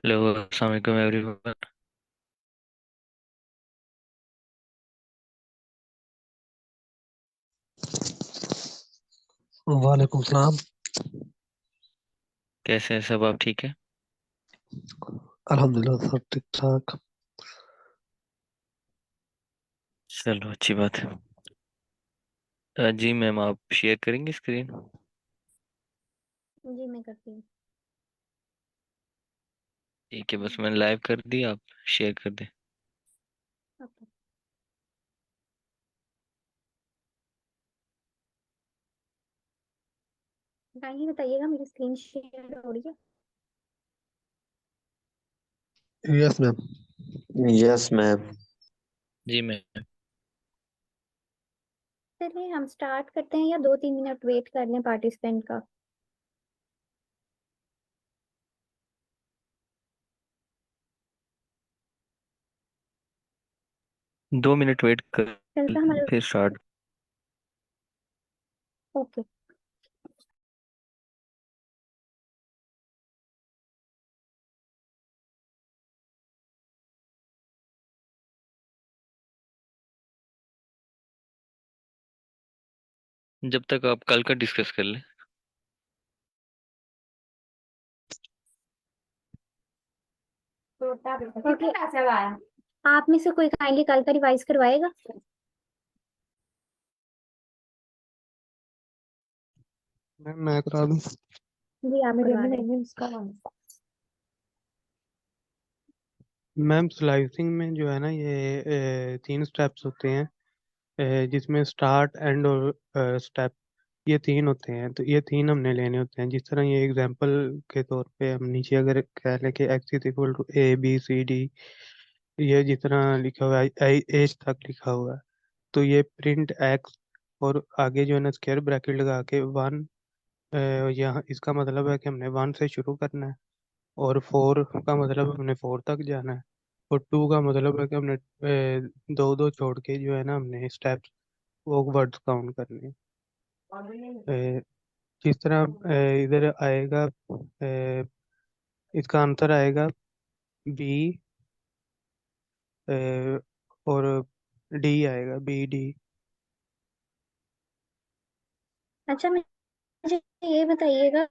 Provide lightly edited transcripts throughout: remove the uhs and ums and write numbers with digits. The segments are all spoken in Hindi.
हेलो, अस्सलाम वालेकुम एवरीवन। वालेकुम सलाम। कैसे हैं सब? आप ठीक है? अल्हम्दुलिल्लाह सब ठीक ठाक। चलो, अच्छी बात है। जी मैम, आप शेयर करेंगे स्क्रीन? जी मैं करती हूँ। ठीक है, बस मैंने लाइव कर दी, आप शेयर कर दें। ओके। काइंडली बताइएगा मेरी स्क्रीन शेयर हो रही है? Yes ma'am. Yes ma'am. जी मैम। चलिए हम स्टार्ट करते हैं या 2-3 मिनट वेट कर लें पार्टिसिपेंट का। 2 मिनट वेट कर चलता लें, हमारा। फिर स्टार्ट। ओके। जब तक आप कल का डिस्कस कर लें। ओके, आप में से कोई काइंडली कल का रिवाइज करवाएगा? मैम मैं करा दूं। जी आप करवा दें। मैम स्लाइसिंग में जो है ना ये तीन स्टेप्स होते हैं। जिसमें स्टार्ट एंड और स्टेप, ये तीन होते हैं। तो ये तीन हमने लेने होते हैं। जिस तरह ये एग्जांपल के तौर पे हम नीचे अगर कह लें कि x is equal to a b c d, ये जितना लिखा हुआ है एज तक लिखा हुआ है, तो ये प्रिंट एक्स और आगे जो है ना स्क्वायर ब्रैकेट लगा के वन, यहाँ इसका मतलब है कि हमने वन से शुरू करना है। और फोर का मतलब हमने फोर तक जाना है। और टू का मतलब है कि हमने दो दो छोड़ के जो है ना हमने स्टेप्स वो वर्ड्स काउंट करने हैं। जिस तरह इधर आएगा, इसका आंसर आएगा बी, और डी आएगा बी डी। अच्छा मुझे ये बताइएगा,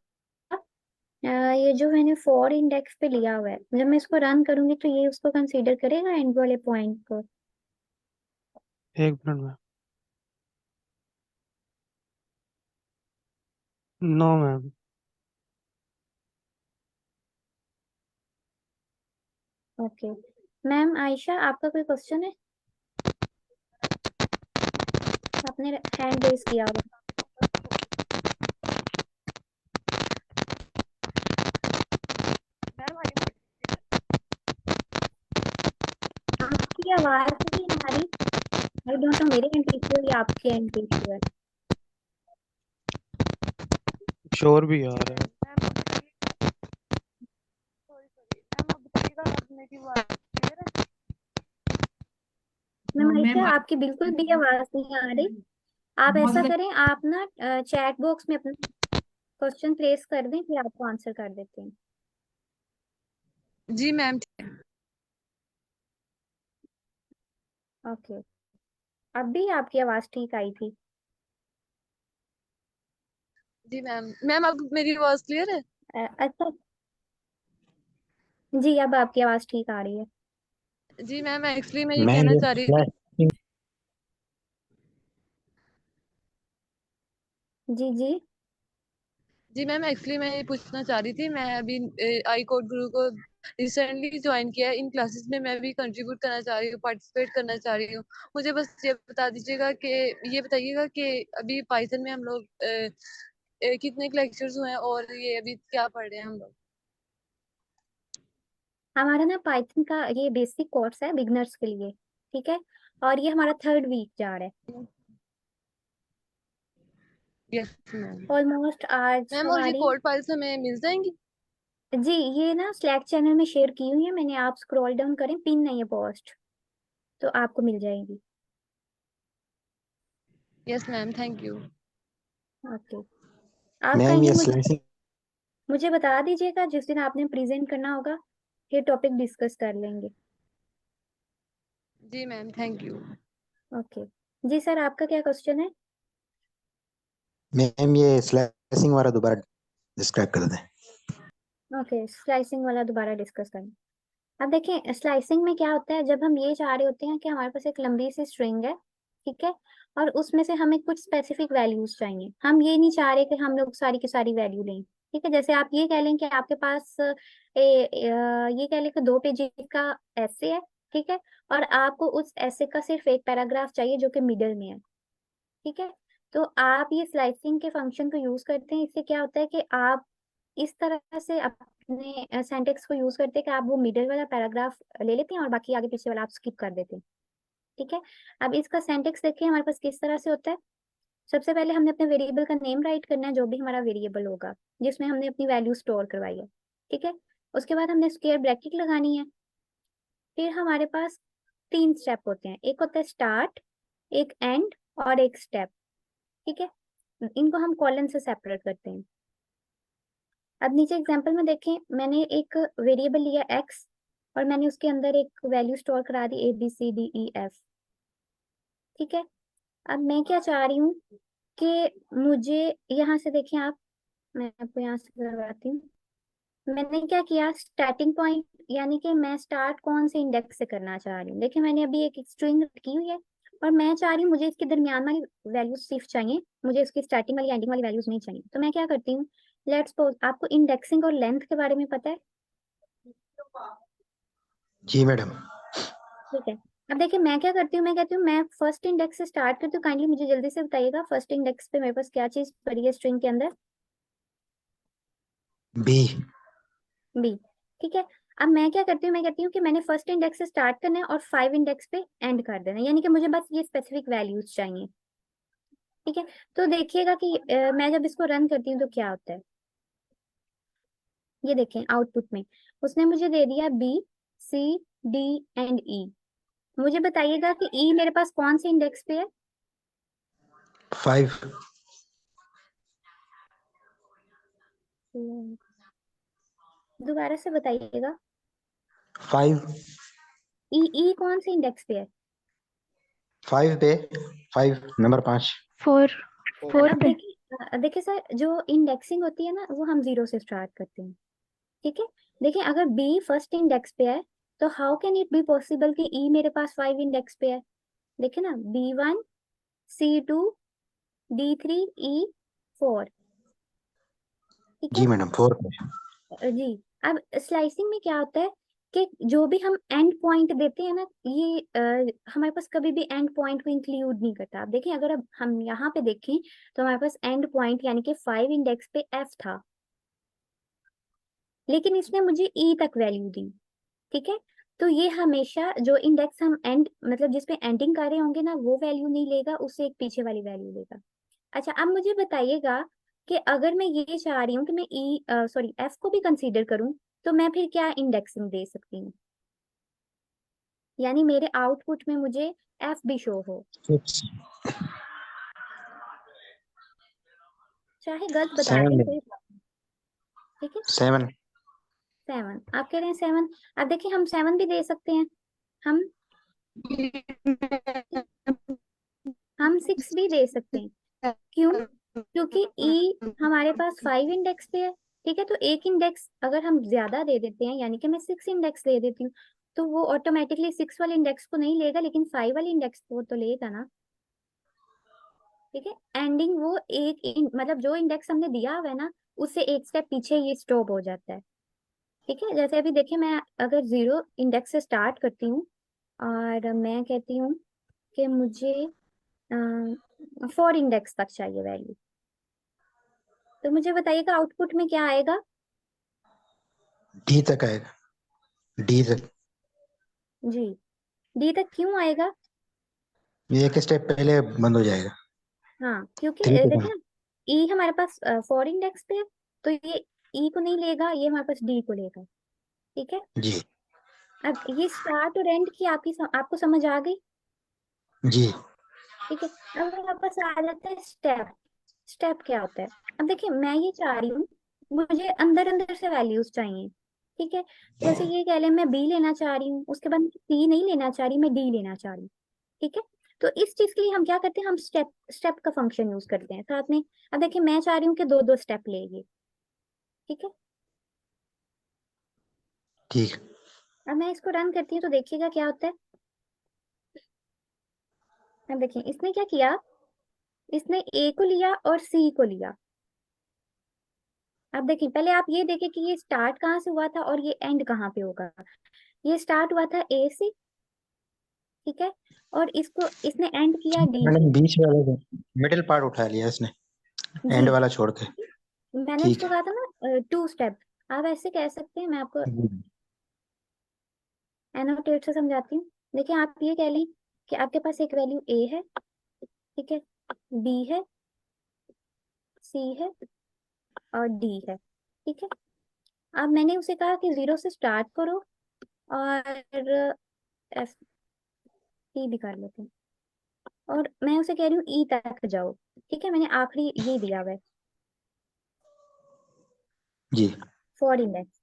ये जो मैंने फॉर इंडेक्स पे लिया हुआ है, जब मैं इसको रन करूंगी तो ये उसको कंसीडर करेगा एंड वाले पॉइंट को? एक मिनट में। No ma'am. Okay. Ma'am Ayesha, आपका कोई क्वेश्चन है? आपने हैंड रेज किया होगा। आपकी आवाज नहीं आ रही। आई डोंट नो मेरे एंड पे इशू है या आपके एंड पे इशू है। शोर भी आ रहा है। मैम आयशा, आपकी बिल्कुल भी आवाज नहीं आ रही। आप ऐसा करें, आप ना चैट बॉक्स में अपना क्वेश्चन प्लेस कर दें, फिर आपको आंसर कर देते हैं। जी मैम। ओके। अब भी आपकी आवाज ठीक आई थी। जी मैम। मैम अब मेरी आवाज क्लियर है? अच्छा। जी अब आपकी आवाज ठीक आ रही है। जी मैम, एक्चुअली मैं ये मैं कहना ये चाह रही थी। जी जी। जी मैम, एक्चुअली मैं ये पूछना चाह रही थी। मैं अभी आई कोड गुरु को रिसेंटली ज्वाइन किया है। इन क्लासेस में मैं भी कंट्रीब्यूट करना चाह रही हूँ, पार्टिसिपेट करना चाह रही हूँ। मुझे बस ये बता दीजिएगा कि ये बताइएगा कि अभी पाइथन में हम लोग कितने लेक्चर्स हुए हैं और ये अभी क्या पढ़ रहे हैं हम लोग। हमारा ना पाइथन का ये बेसिक कोर्स है बिगनर्स के लिए, ठीक है? और ये हमारा 3rd वीक जा रहा है। Yes ma'am. ऑलमोस्ट आज मैम और ये हमारी। कोड फाइल्स हमें मिल जाएंगी? जी ये ना स्लैक चैनल में शेयर की हुई है मैंने, आप स्क्रॉल डाउन करें, पिन नहीं है पोस्ट, तो आपको मिल जाएगी। Yes ma'am, thank you. Okay. आप मैम काइंडली ये मुझे स्लाइसिंग मुझे बता दीजिएगा जिस दिन आपने प्रेजेंट करना होगा। ये टॉपिक डिस्कस कर लेंगे। जी मैम, थैंक यू। ओके जी सर, आपका क्या क्वेश्चन है? मैम ये स्लाइसिंग वाला दोबारा डिस्क्राइब कर दें। ओके, स्लाइसिंग वाला दोबारा डिस्कस करें। अब देखें, स्लाइसिंग में क्या होता है, जब हम ये चाह रहे होते हैं कि हमारे पास एक लंबी सी स्ट्रिंग है, ठीक है, और उसमें से हमें कुछ स्पेसिफिक वैल्यूज चाहिए। हम ये नहीं चाह रहे कि हम लोग सारी की सारी वैल्यू लें, ठीक है। जैसे आप ये कह लें कि आपके पास ये कह लें कि 2 पेज का ऐसे है, ठीक है, और आपको उस ऐसे का सिर्फ एक पैराग्राफ चाहिए जो कि मिडल में है, ठीक है। तो आप ये स्लाइसिंग के फंक्शन को यूज करते हैं। इससे क्या होता है कि आप इस तरह से अपने सेंटेक्स को यूज करते हैं कि आप वो मिडिल वाला पैराग्राफ ले लेते हैं और बाकी आगे पीछे वाला आप स्किप कर देते हैं, ठीक है। अब इसका सेंटेक्स देखिए हमारे पास किस तरह से होता है। सबसे पहले हमने अपने वेरिएबल का नेम राइट करना है, जो भी हमारा वेरिएबल होगा जिसमें हमने अपनी वैल्यू स्टोर करवाई है, ठीक है। उसके बाद हमने स्क्वायर ब्रैकेट लगानी है। फिर हमारे पास 3 स्टेप होते हैं, एक होता है स्टार्ट, एक एंड और एक स्टेप, ठीक है। इनको हम कॉलन से सेपरेट करते हैं। अब नीचे एग्जांपल में देखें, मैंने एक वेरिएबल लिया x और मैंने उसके अंदर एक वैल्यू स्टोर करा दी ABCDEF, ठीक है। अब मैं क्या चाह रही हूँ कि मुझे यहाँ से देखें आप, मैं आपको यहाँ से करवाती हूँ। मैंने क्या किया, स्टार्टिंग पॉइंट यानी कि मैं स्टार्ट कौन से इंडेक्स से करना चाह रही हूँ। देखिए मैंने अभी एक स्ट्रिंग रखी हुई है और मैं चाह रही हूँ मुझे इसके दरमियान वाली वैल्यूज सिर्फ चाहिए, मुझे इसकी स्टार्टिंग वाली एंडिंग वाली वैल्यूज नहीं चाहिए। तो मैं क्या करती हूँ, लेट्स सपोज आपको इंडेक्सिंग और लेंथ के बारे में पता है, जी मैडम। ठीक है। अब देखिए मैं क्या करती हूँ, मैं कहती हूँ मैं फर्स्ट इंडेक्स से स्टार्ट करती हूँ। काइंडली मुझे जल्दी से बताइएगा फर्स्ट इंडेक्स पे मेरे पास क्या चीज पड़ी है स्ट्रिंग के अंदर? बी। बी, ठीक है। अब मैं क्या करती हूँ, मैं कहती हूँ कि मैंने फर्स्ट इंडेक्स से स्टार्ट करना है और 5 इंडेक्स पे एंड कर देना है, यानी कि मुझे बस ये स्पेसिफिक वैल्यूज चाहिए, ठीक है। तो देखिएगा कि मैं जब इसको रन करती हूँ तो क्या होता है। ये देखें आउटपुट में उसने मुझे दे दिया B, C, D and E। मुझे बताइएगा कि E मेरे पास कौन से इंडेक्स पे है? 5। दोबारा से बताइएगा। 5। ई कौन से इंडेक्स पे है? 5 पे 5 नंबर 5। 4 4 अब पे। देखिए सर, जो इंडेक्सिंग होती है ना वो हम 0 से स्टार्ट करते हैं, ठीक है। देखिए अगर बी फर्स्ट इंडेक्स पे है तो how can it be possible कि ई मेरे पास 5 इंडेक्स पे है? देखिए ना, B1, C2, D3, E4, ठीक जी है। मैडम 4 पे। जी। अब स्लाइसिंग में क्या होता है कि जो भी हम एंड पॉइंट देते हैं ना, ये हमारे पास कभी भी एंड पॉइंट को इंक्लूड नहीं करता। आप देखें, अगर अब हम यहाँ पे देखें तो हमारे पास एंड पॉइंट यानी कि 5 इंडेक्स पे F था, लेकिन इसने मुझे E तक वैल्यू दी, ठीक है। तो ये हमेशा जो इंडेक्स हम एंड मतलब जिसपे एंडिंग कर रहे होंगे ना, वो वैल्यू नहीं लेगा, उससे एक पीछे वाली वैल्यू लेगा। अच्छा अब मुझे बताइएगा कि अगर मैं ये चाह रही हूँ कि मैं F को भी कंसीडर करूँ तो मैं फिर क्या इंडेक्सिंग दे सकती हूँ, यानी मेरे आउटपुट में मुझे F भी शो हो, 6। चाहे गलत बता दें 7। कोई बात नहीं, ठीक है। 7। 7, आप कह रहे हैं 7। अब देखिए हम 7 भी दे सकते हैं, हम 6 भी दे सकते हैं। क्यों? क्योंकि ई हमारे पास 5 इंडेक्स पे है, ठीक है। तो एक इंडेक्स अगर हम ज्यादा दे देते हैं, यानी कि मैं 6 इंडेक्स दे देती हूँ, तो वो ऑटोमेटिकली 6 वाले इंडेक्स को नहीं लेगा लेकिन 5 वाले इंडेक्स को तो लेगा ना, ठीक है। एंडिंग वो मतलब जो इंडेक्स हमने दिया हुआ है ना, उससे एक स्टेप पीछे ये स्टॉप हो जाता है, ठीक है। जैसे अभी देखिए मैं अगर 0 इंडेक्स से स्टार्ट करती हूँ और मैं कहती हूँ कि मुझे 4 इंडेक्स तक चाहिए वैल्यू, तो मुझे बताइएगा आउटपुट में क्या आएगा? डी तक आएगा। डी तक। जी, डी तक क्यों आएगा? ये एक स्टेप पहले बंद हो जाएगा। हाँ, क्योंकि 3 तक देखिए ना, ई हमारे पास 4 इंडेक्स पे है, तो ये ई को नहीं लेगा, ये हमारे पास डी को लेगा, ठीक है। जी। अब ये स्टार्ट और एंड की आपको समझ आ गई, जी। ठीक है। अब हमारे पास आ जाता है स्टेप। स्टेप क्या होता है? अब देखिए मैं ये चाह रही हूँ मुझे अंदर अंदर से वैल्यूज चाहिए, ठीक है। जैसे ये कह लें मैं बी लेना चाह रही हूँ, उसके बाद सी नहीं लेना चाह रही, मैं डी लेना चाह रही हूँ। ठीक है। तो इस चीज के लिए हम क्या करते हैं, हम स्टेप स्टेप का फंक्शन यूज करते हैं साथ में। अब देखिए मैं चाह रही हूँ कि दो दो स्टेप लेगी। ठीक है। ठीक है। अब मैं इसको रन करती हूँ तो देखिएगा क्या होता है। अब देखिए इसने क्या किया, इसने ए को लिया और सी को लिया। अब देखिए पहले आप ये देखें कि ये स्टार्ट कहाँ से हुआ था और ये एंड कहाँ पे होगा। ये स्टार्ट हुआ था ए से, ठीक है, और इसको इसने एंड किया डी से। मैंने बीच वाले को मिडिल पार्ट उठा लिया इसने, एंड जी वाला छोड़ के। मैंने ठीक इसको है। कहा था ना 2 स्टेप। आप ऐसे कह सकते हैं, मैं आपको जी। एनोटेट से समझाती हूँ। देखिए आप ये कह लें कि आपके पास एक वैल्यू ए है, ठीक है, बी है, सी है और डी है। ठीक है। अब मैंने उसे कहा कि 0 से स्टार्ट करो और एफ टी भी कर लेते हैं, और मैं उसे कह रही हूँ ई तक जाओ। ठीक है, मैंने आखिरी ये दिया हुआ है जी। For index.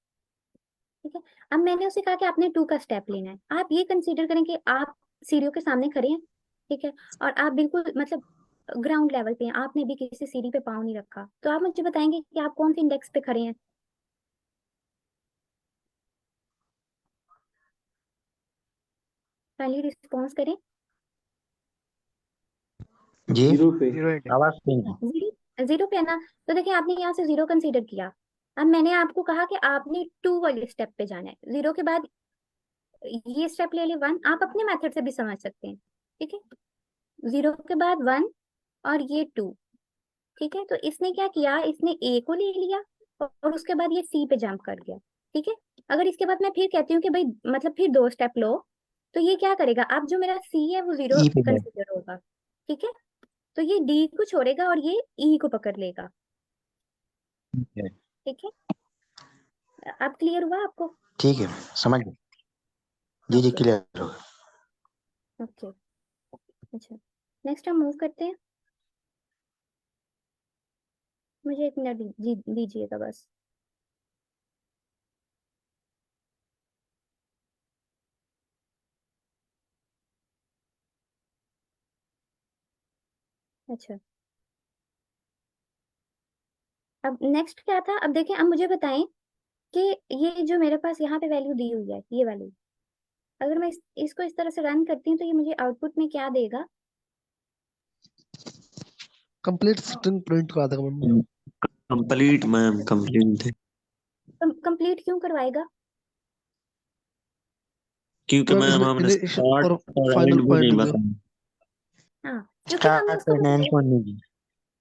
ठीक है। अब मैंने उसे कहा कि आपने 2 का स्टेप लेना है। आप ये कंसीडर करें कि आप सीढ़ियों के सामने खड़े हैं, ठीक है, और आप बिल्कुल मतलब ग्राउंड लेवल पे हैं, आपने भी किसी सीढ़ी पे पाँव नहीं रखा। तो आप मुझे बताएंगे कि आप कौन से इंडेक्स पे खड़े हैं। पहले रिस्पॉन्स करें। जी। जीरो पे। आवाज नहीं। जीरो, जीरो पे है ना। तो देखिए आपने यहाँ से 0 कंसीडर किया। अब मैंने आपको कहा कि आपने 2 वाले स्टेप पे जाना है। 0 के बाद ये स्टेप ले ले 1, आप अपने मेथड से भी समझ सकते हैं। ठीक है। 0 के बाद 1 और ये 2। ठीक है। तो इसने क्या किया, इसने ए को ले लिया और उसके बाद ये सी पे जंप कर गया। ठीक है। अगर इसके बाद मैं फिर कहती हूँ कि भाई मतलब फिर 2 स्टेप लो, तो ये क्या करेगा, अब जो मेरा सी है वो 0 ई पे जाए। कंसिडर होगा। ठीक है। तो ये डी को छोड़ेगा और ये ई को पकड़ लेगा। ठीक है। ठीक है। अब क्लियर हुआ आपको। ठीक है, समझ गए। जी जी, ओके क्लियर हो गया। ओके। अच्छा, नेक्स्ट हम मूव करते हैं। मुझे 1 मिनट दीजिएगा बस। अच्छा, अब नेक्स्ट क्या था। अब देखिए, अब मुझे बताएं कि ये जो मेरे पास यहाँ पे वैल्यू दी हुई है, ये वाली, अगर मैं इसको इस तरह से रन करती हूँ तो ये मुझे आउटपुट में क्या देगा। कंप्लीट स्ट्रिंग प्रिंट करा देगा mummy. Complete ma'am, complete. Complete क्यों करवाएगा। क्योंकि मैम मैम इसमें हमने इनिशियल स्टार्ट और और फाइनल एंड भी पॉइंट नहीं होंगे। बताया। हाँ, क्योंकि हमने स्टार्ट उसको एंड एंड बताया, कौन नहीं।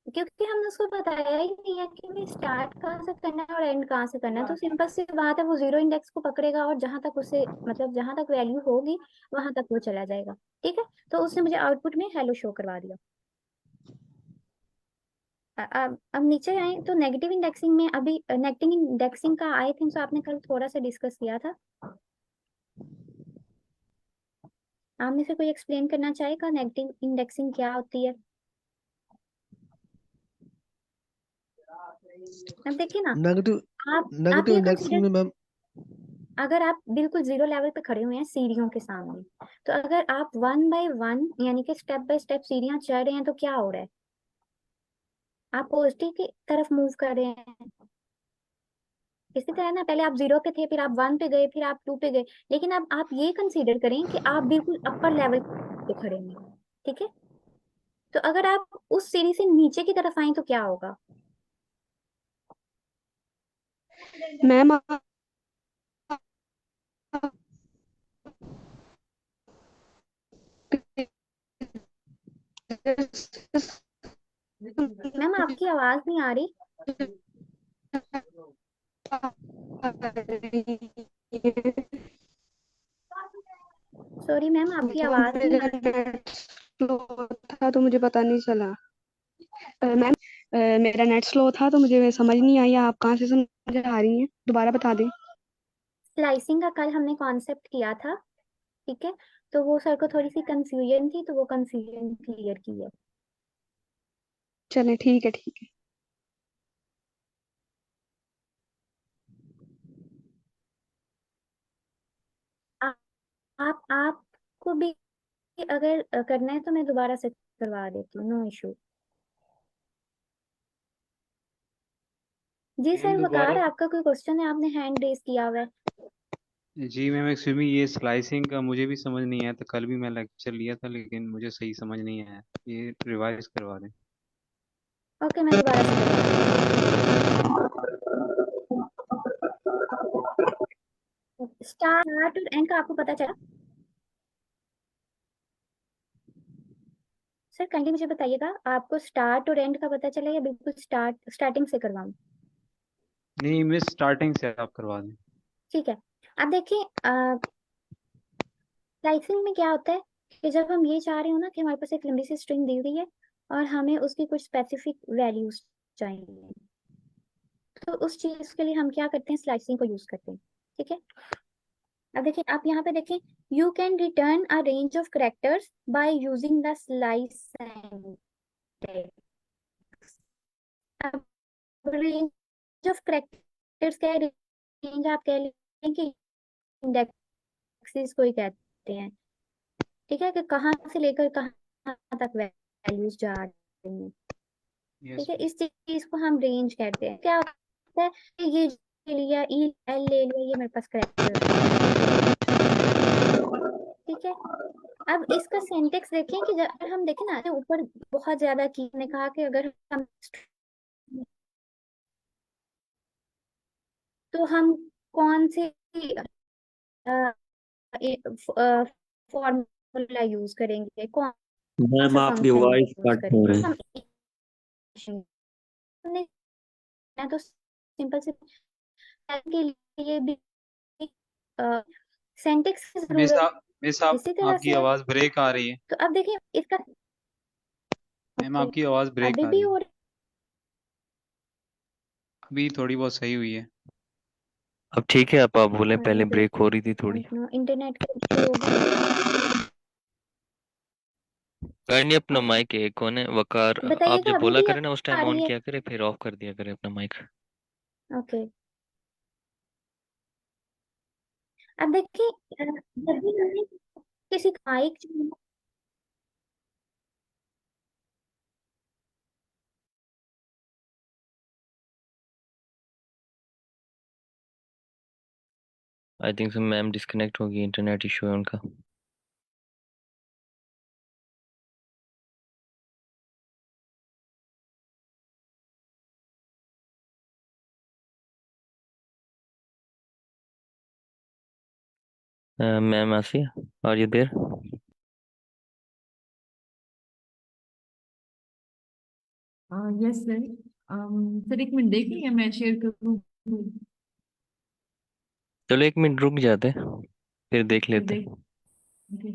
क्योंकि हमने उसको बताया ही नहीं है कि भी स्टार्ट कहाँ से करना है और एंड कहाँ से करना है। तो सिंपल सी बात है, वो 0 इंडेक्स को पकड़ेगा और जहां तक उसे मतलब जहां तक वैल्यू होगी वहां तक वो चला जाएगा। ठीक है। तो उसने मुझे आउटपुट में हेलो शो करवा दिया। अब नीचे आए तो नेगेटिव इंडेक्सिंग में, अभी नेगेटिव इंडेक्सिंग का आई थिंक सो आपने कल थोड़ा सा डिस्कस किया था। आप में से कोई एक्सप्लेन करना चाहेगा नेगेटिव इंडेक्सिंग क्या होती है। अब देखिए ना, नेगेटिव आप नेगेटिव ये इंडेक्सिंग कंसीडर, में मैम अगर आप बिल्कुल 0 लेवल पे खड़े हुए हैं सीढ़ियों के सामने, तो अगर आप 1 बाय 1 यानी कि स्टेप बाय स्टेप सीढ़ियां चढ़ रहे हैं तो क्या हो रहा है, आप पॉजिटिव की तरफ मूव कर रहे हैं। इसी तरह ना, पहले आप 0 पे थे, फिर आप 1 पे गए, फिर आप 2 पे गए, लेकिन अब आप ये कंसीडर करें कि आप बिल्कुल अपर लेवल पे खड़े हैं। ठीक है। तो अगर आप उस सीढ़ी से नीचे की तरफ आए तो क्या होगा। मैम मैम आपकी आवाज नहीं आ रही। सॉरी मैम, आपकी आवाज नहीं आ मेरा रही। नेट स्लो था तो मुझे पता नहीं चला। मैम मेरा नेट स्लो था तो मुझे समझ नहीं आई, आप कहाँ से समझा रही हैं, दोबारा बता दें। स्लाइसिंग का कल हमने कॉन्सेप्ट किया था। ठीक है। तो वो सर को थोड़ी सी कंफ्यूजन थी, तो वो कंफ्यूजन क्लियर की है। चलें ठीक है ठीक है। अगर करना है तो मैं दोबारा से करवा देती हूँ, नो इशू। जी मैम सर, दोबारा वकार आपका कोई क्वेश्चन है? आपने हैंड रेज किया हुआ है। जी मैम एक्चुअली में ये स्लाइसिंग का मुझे भी समझ नहीं आया था, कल भी मैं लेक्चर लिया था लेकिन मुझे सही समझ नहीं आया, ये रिवाइज करवा दें। ओके, मैं दोबारा से करवा देती हूँ। स्टार्ट और एंड का आपको पता चला? सर काइंडली मुझे बताइएगा, आपको स्टार्ट और एंड का पता चला या बिल्कुल स्टार्टिंग से करवाऊं? नहीं मिस, स्टार्टिंग से आप करवा दें। ठीक है। अब देखिए, स्लाइसिंग में क्या होता है कि जब हम ये चाह रहे हो ना कि हमारे पास एक लंबी सी स्ट्रिंग दी हुई है और हमें उसकी कुछ स्पेसिफिक वैल्यूज चाहिए, तो उस चीज के लिए हम क्या करते हैं, स्लाइसिंग को यूज करते हैं। ठीक है। अब देखिए, आप यहाँ पे देखें, you can return a range of characters by using the slice syntax. अब रेंज ऑफ कैरेक्टर्स क्या है? रेंज आप कह लें कि इंडेक्सेस को ही कहते हैं। ठीक है, कि कहाँ से लेकर कहाँ तक वैल्यूज जा रही हैं। यस ठीक है, इस चीज को हम रेंज कहते हैं। क्या होता है कि ये ले लिया, ई एल ले लिया, ये मेरे पास करेक्टर है। ठीक है। अब इसका सिंटेक्स देखें कि अगर हम देखें ना, ऊपर बहुत ज्यादा की ने कहा कि अगर हम तो हम कौन से फॉर्मूला यूज करेंगे, कौन मैम सा आपकी फंक्शन वॉइस यूज कट हो करेंगे? रही हम मैं तो सिंपल से के लिए भी सिंटेक्स की मिस जरूरत आप मिस आप इसी तरह आपकी से है। आवाज ब्रेक आ रही है। तो अब देखिए इसका, मैम ओके, आपकी आवाज ब्रेक अभी आ भी रही है, हो अभी थोड़ी बहुत सही हुई है। अब ठीक है, आप बोले, पहले रही ब्रेक हो रही थी थोड़ी। है, इंटरनेट का इशू होगा। काइंडली अपना माइक एक कौन है वकार, आप बताइएगा, जब अभी बोला भी करें ना उस आ टाइम ऑन रही है? किया करे, फिर ऑफ कर दिया करे अपना माइक। ओके। अब देखिए, जब भी हमें किसी mike, I think so ma'am disconnect होगी, इंटरनेट इशू है उनका। Ma'am Asiya, are you there? Yes sir. Sir एक मिनट देखिए, मैं शेयर करूँ? चलो 1 मिनट रुक जाते हैं, फिर देख फिर लेते देख। हैं। ओके।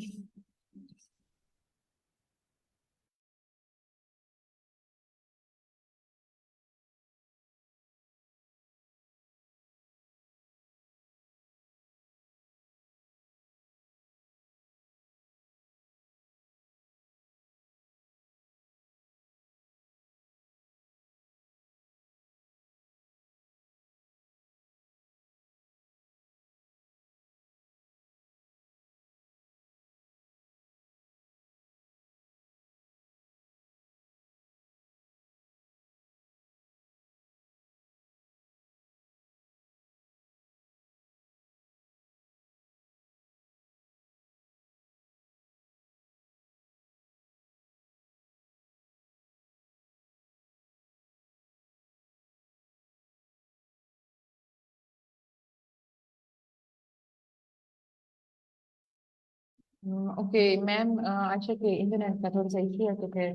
ओके मैम, आशा के इंटरनेट का थोड़ा सा इशू है, तो फिर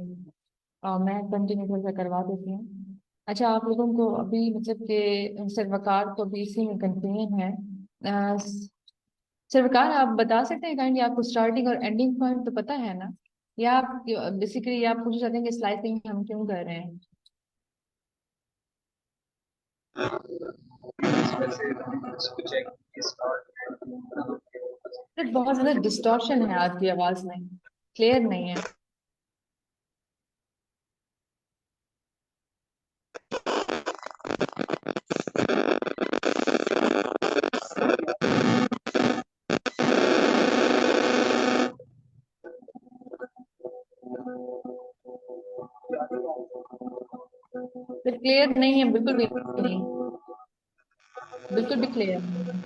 मैं कंटिन्यू थोड़ा सा करवा देती हूँ। अच्छा, आप लोगों को अभी मतलब कि सर्वकार को भी इसी में कंफ्यूजन है। अ, सर्वकार, आप बता सकते हैं काइंडली, आपको स्टार्टिंग और एंडिंग पॉइंट तो पता है ना? या आप बेसिकली आप पूछना चाहते हैं कि स्लाइसिंग हम क्यों कर रहे हैं? सर बहुत ज्यादा डिस्टॉर्शन है आपकी आवाज में, क्लियर नहीं है। फिर क्लियर नहीं है, बिल्कुल भी नहीं, बिल्कुल भी क्लियर नहीं है।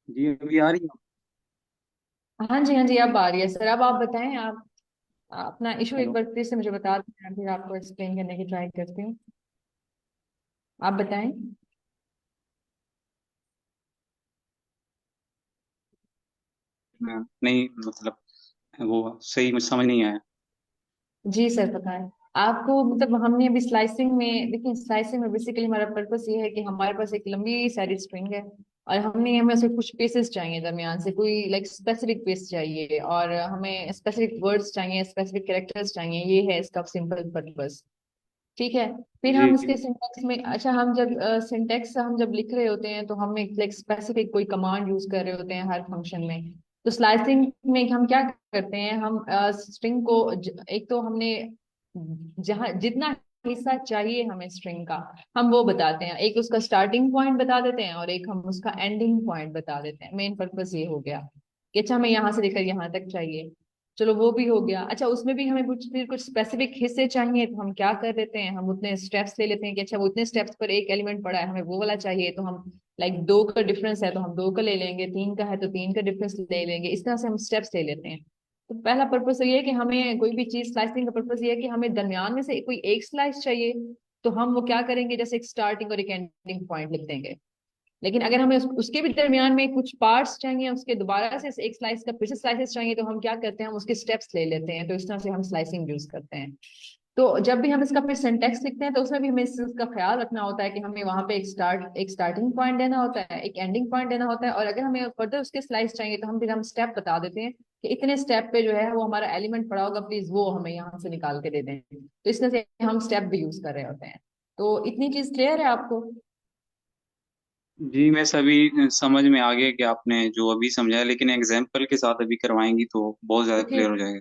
जी अभी आ रही है। हाँ जी, हाँ जी, अब आ रही है सर। अब आप बताएं, आप अपना इशू एक हेलो। बार फिर से मुझे बता दें, मैं फिर आपको एक्सप्लेन करने की ट्राई करती हूँ। आप बताएं। नहीं मतलब वो सही मुझे समझ नहीं आया। जी सर, बताएं। आपको मतलब हमने अभी स्लाइसिंग में, देखिए स्लाइसिंग में बेसिकली हमारा पर्पस ये है कि हमारे पास एक लंबी सारी स्ट्रिंग है और हमें उसे कुछ पीसेस चाहिए दरमियान से, कोई लाइक स्पेसिफिक पीस चाहिए और हमें स्पेसिफिक वर्ड्स चाहिए, स्पेसिफिक कैरेक्टर्स चाहिए, ये है इसका सिंपल पर्पस। ठीक है। फिर हम जी इसके सिंटेक्स में, अच्छा हम जब सिंटेक्स हम जब लिख रहे होते हैं तो हम एक लाइक स्पेसिफिक कोई कमांड यूज कर रहे होते हैं हर फंक्शन में। तो स्लाइसिंग में हम क्या करते हैं, हम स्ट्रिंग को एक तो हमने जहां जितना हिस्सा चाहिए हमें स्ट्रिंग का, हम वो बताते हैं। एक उसका स्टार्टिंग पॉइंट बता देते हैं और एक हम उसका एंडिंग पॉइंट बता देते हैं। मेन पर्पस ये हो गया कि अच्छा हमें यहाँ से लेकर यहाँ तक चाहिए, चलो वो भी हो गया। अच्छा उसमें भी हमें कुछ फिर कुछ स्पेसिफिक हिस्से चाहिए तो हम क्या कर देते हैं, हम उतने स्टेप्स ले लेते हैं कि अच्छा वो उतने स्टेप्स पर एक एलिमेंट पड़ा है, हमें वो वाला चाहिए, तो हम लाइक दो का डिफरेंस है तो हम दो का ले लेंगे, तीन का है तो तीन का डिफरेंस ले लेंगे, इस तरह से हम स्टेप्स ले लेते हैं। तो पहला पर्पस ये है कि हमें कोई भी चीज, स्लाइसिंग का पर्पस ये है कि हमें दरमियान में से कोई एक स्लाइस चाहिए, तो हम वो क्या करेंगे, जैसे एक स्टार्टिंग और एक एंडिंग पॉइंट लिख देंगे। लेकिन अगर हमें उसके भी दरमियान में कुछ पार्ट्स चाहिए, उसके दोबारा से एक स्लाइस का फिर से स्लाइसेस चाहिए, तो हम क्या करते हैं, हम उसके स्टेप्स ले लेते हैं। तो इस तरह से हम स्लाइसिंग यूज करते हैं। तो जब भी हम इसका फिर सिंटेक्स लिखते हैं तो उसमें भी हमें इस चीज का ख्याल रखना होता है कि हमें वहां पे एक स्टार्टिंग पॉइंट देना होता है, एक एंडिंग पॉइंट देना होता है, और अगर हमें फर्दर उसके स्लाइस चाहिए तो हम स्टेप बता देते हैं कि इतने स्टेप पे जो है वो हमारा एलिमेंट पड़ा होगा, प्लीज वो हमें यहाँ से निकाल के दे दें। तो इस तरह से हम स्टेप भी यूज कर रहे होते हैं। तो इतनी चीज क्लियर है आपको? जी मैं सभी समझ में आ गया कि आपने जो अभी समझाया, लेकिन एग्जाम्पल के साथ अभी करवाएंगी तो बहुत ज्यादा ओके, क्लियर हो जाएगा।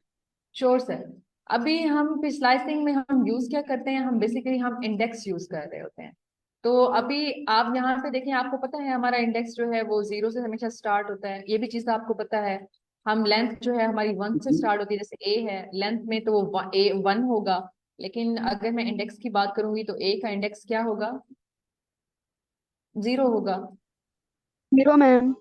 Sure sir. अभी हम स्लाइसिंग में हम यूज क्या करते हैं, हम बेसिकली हम इंडेक्स यूज कर रहे होते हैं। तो अभी आप यहाँ पे देखें, आपको पता है हमारा इंडेक्स जो है वो 0 से हमेशा स्टार्ट होता है, ये भी चीज आपको पता है। हम लेंथ जो है हमारी 1 से स्टार्ट होती है, जैसे ए है लेंथ में तो वो ए 1 होगा। लेकिन अगर मैं इंडेक्स की बात करूंगी तो ए का इंडेक्स क्या होगा, 0 होगा। 0 मैम।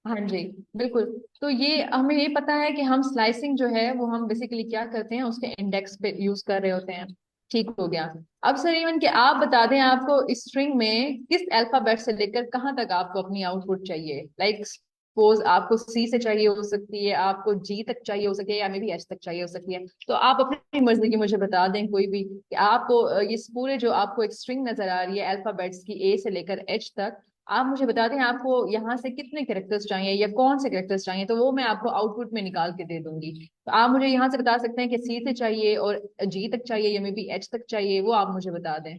हाँ जी, बिल्कुल। तो ये हमें ये पता है कि हम स्लाइसिंग जो है वो हम बेसिकली क्या करते हैं, उसके इंडेक्स पे यूज कर रहे होते हैं। ठीक हो गया। अब सर इवन कि आप बता दें, आपको स्ट्रिंग में किस अल्फाबेट से लेकर कहाँ तक आपको अपनी आउटपुट चाहिए, लाइक सपोज आपको सी से चाहिए हो सकती है, आपको जी तक चाहिए हो सकती है, या मे बी एच तक चाहिए हो सकती है। तो आप अपनी मर्जी की मुझे बता दें कोई भी कि आपको इस पूरे जो आपको एक स्ट्रिंग नजर आ रही है अल्फाबेट्स की, ए से लेकर एच तक, आप मुझे बता दें आपको यहाँ से कितने कैरेक्टर्स चाहिए या कौन से कैरेक्टर्स चाहिए, तो वो मैं आपको आउटपुट में निकाल के दे दूंगी। तो आप मुझे यहाँ से बता सकते हैं कि सी से चाहिए और जी तक चाहिए या मे बी एच तक चाहिए, वो आप मुझे बता दें।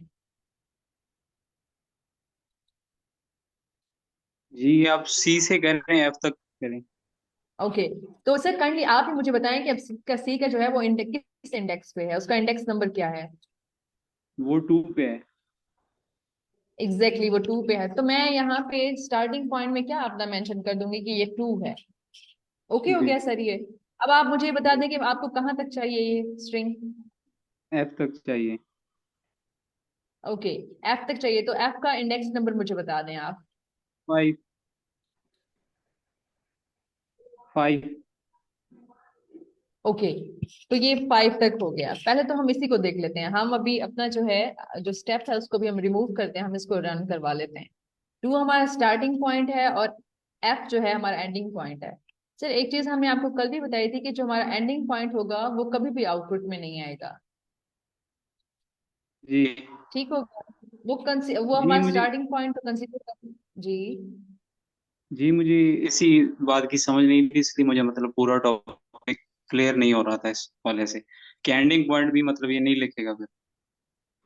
जी आप सी से कर रहे हैं, एफ तक करें। ओके। तो सर काइंडली आप ही मुझे बताएं कि अब सी का जो है वो इंडेक्स किस इंडेक्स पे है, उसका इंडेक्स नंबर क्या है? वो 2 पे है। एग्जैक्टली वो 2 पे है। तो मैं यहाँ पे स्टार्टिंग पॉइंट में क्या अपना मेंशन कर दूंगी कि ये 2 है। ओके हो जी गया सर ये। अब आप मुझे बता दें कि आपको कहाँ तक चाहिए ये स्ट्रिंग। एफ तक चाहिए। ओके, एफ तक चाहिए, तो एफ का इंडेक्स नंबर मुझे बता दें आप। 5 5। ओके, तो ये 5 तक हो गया। पहले तो हम इसी को देख लेते हैं। हम अभी अपना जो है जो स्टेप है उसको भी हम रिमूव करते हैं, हम इसको रन करवा लेते हैं। 2 हमारा स्टार्टिंग पॉइंट है और एफ जो है हमारा एंडिंग पॉइंट है। सर एक चीज हमने आपको कल भी बताई थी कि जो हमारा एंडिंग पॉइंट होगा वो कभी भी आउटपुट में नहीं आएगा। जी। ठीक होगा। वो जी हमारा मुझे स्टार्टिंग पॉइंट तो कंसीडर। जी। जी मुझे इसी बात की समझ नहीं थी, इसलिए मुझे मतलब पूरा टॉपिक क्लियर नहीं हो रहा था इस वाले से, कि एंडिंग पॉइंट भी मतलब ये नहीं लिखेगा फिर।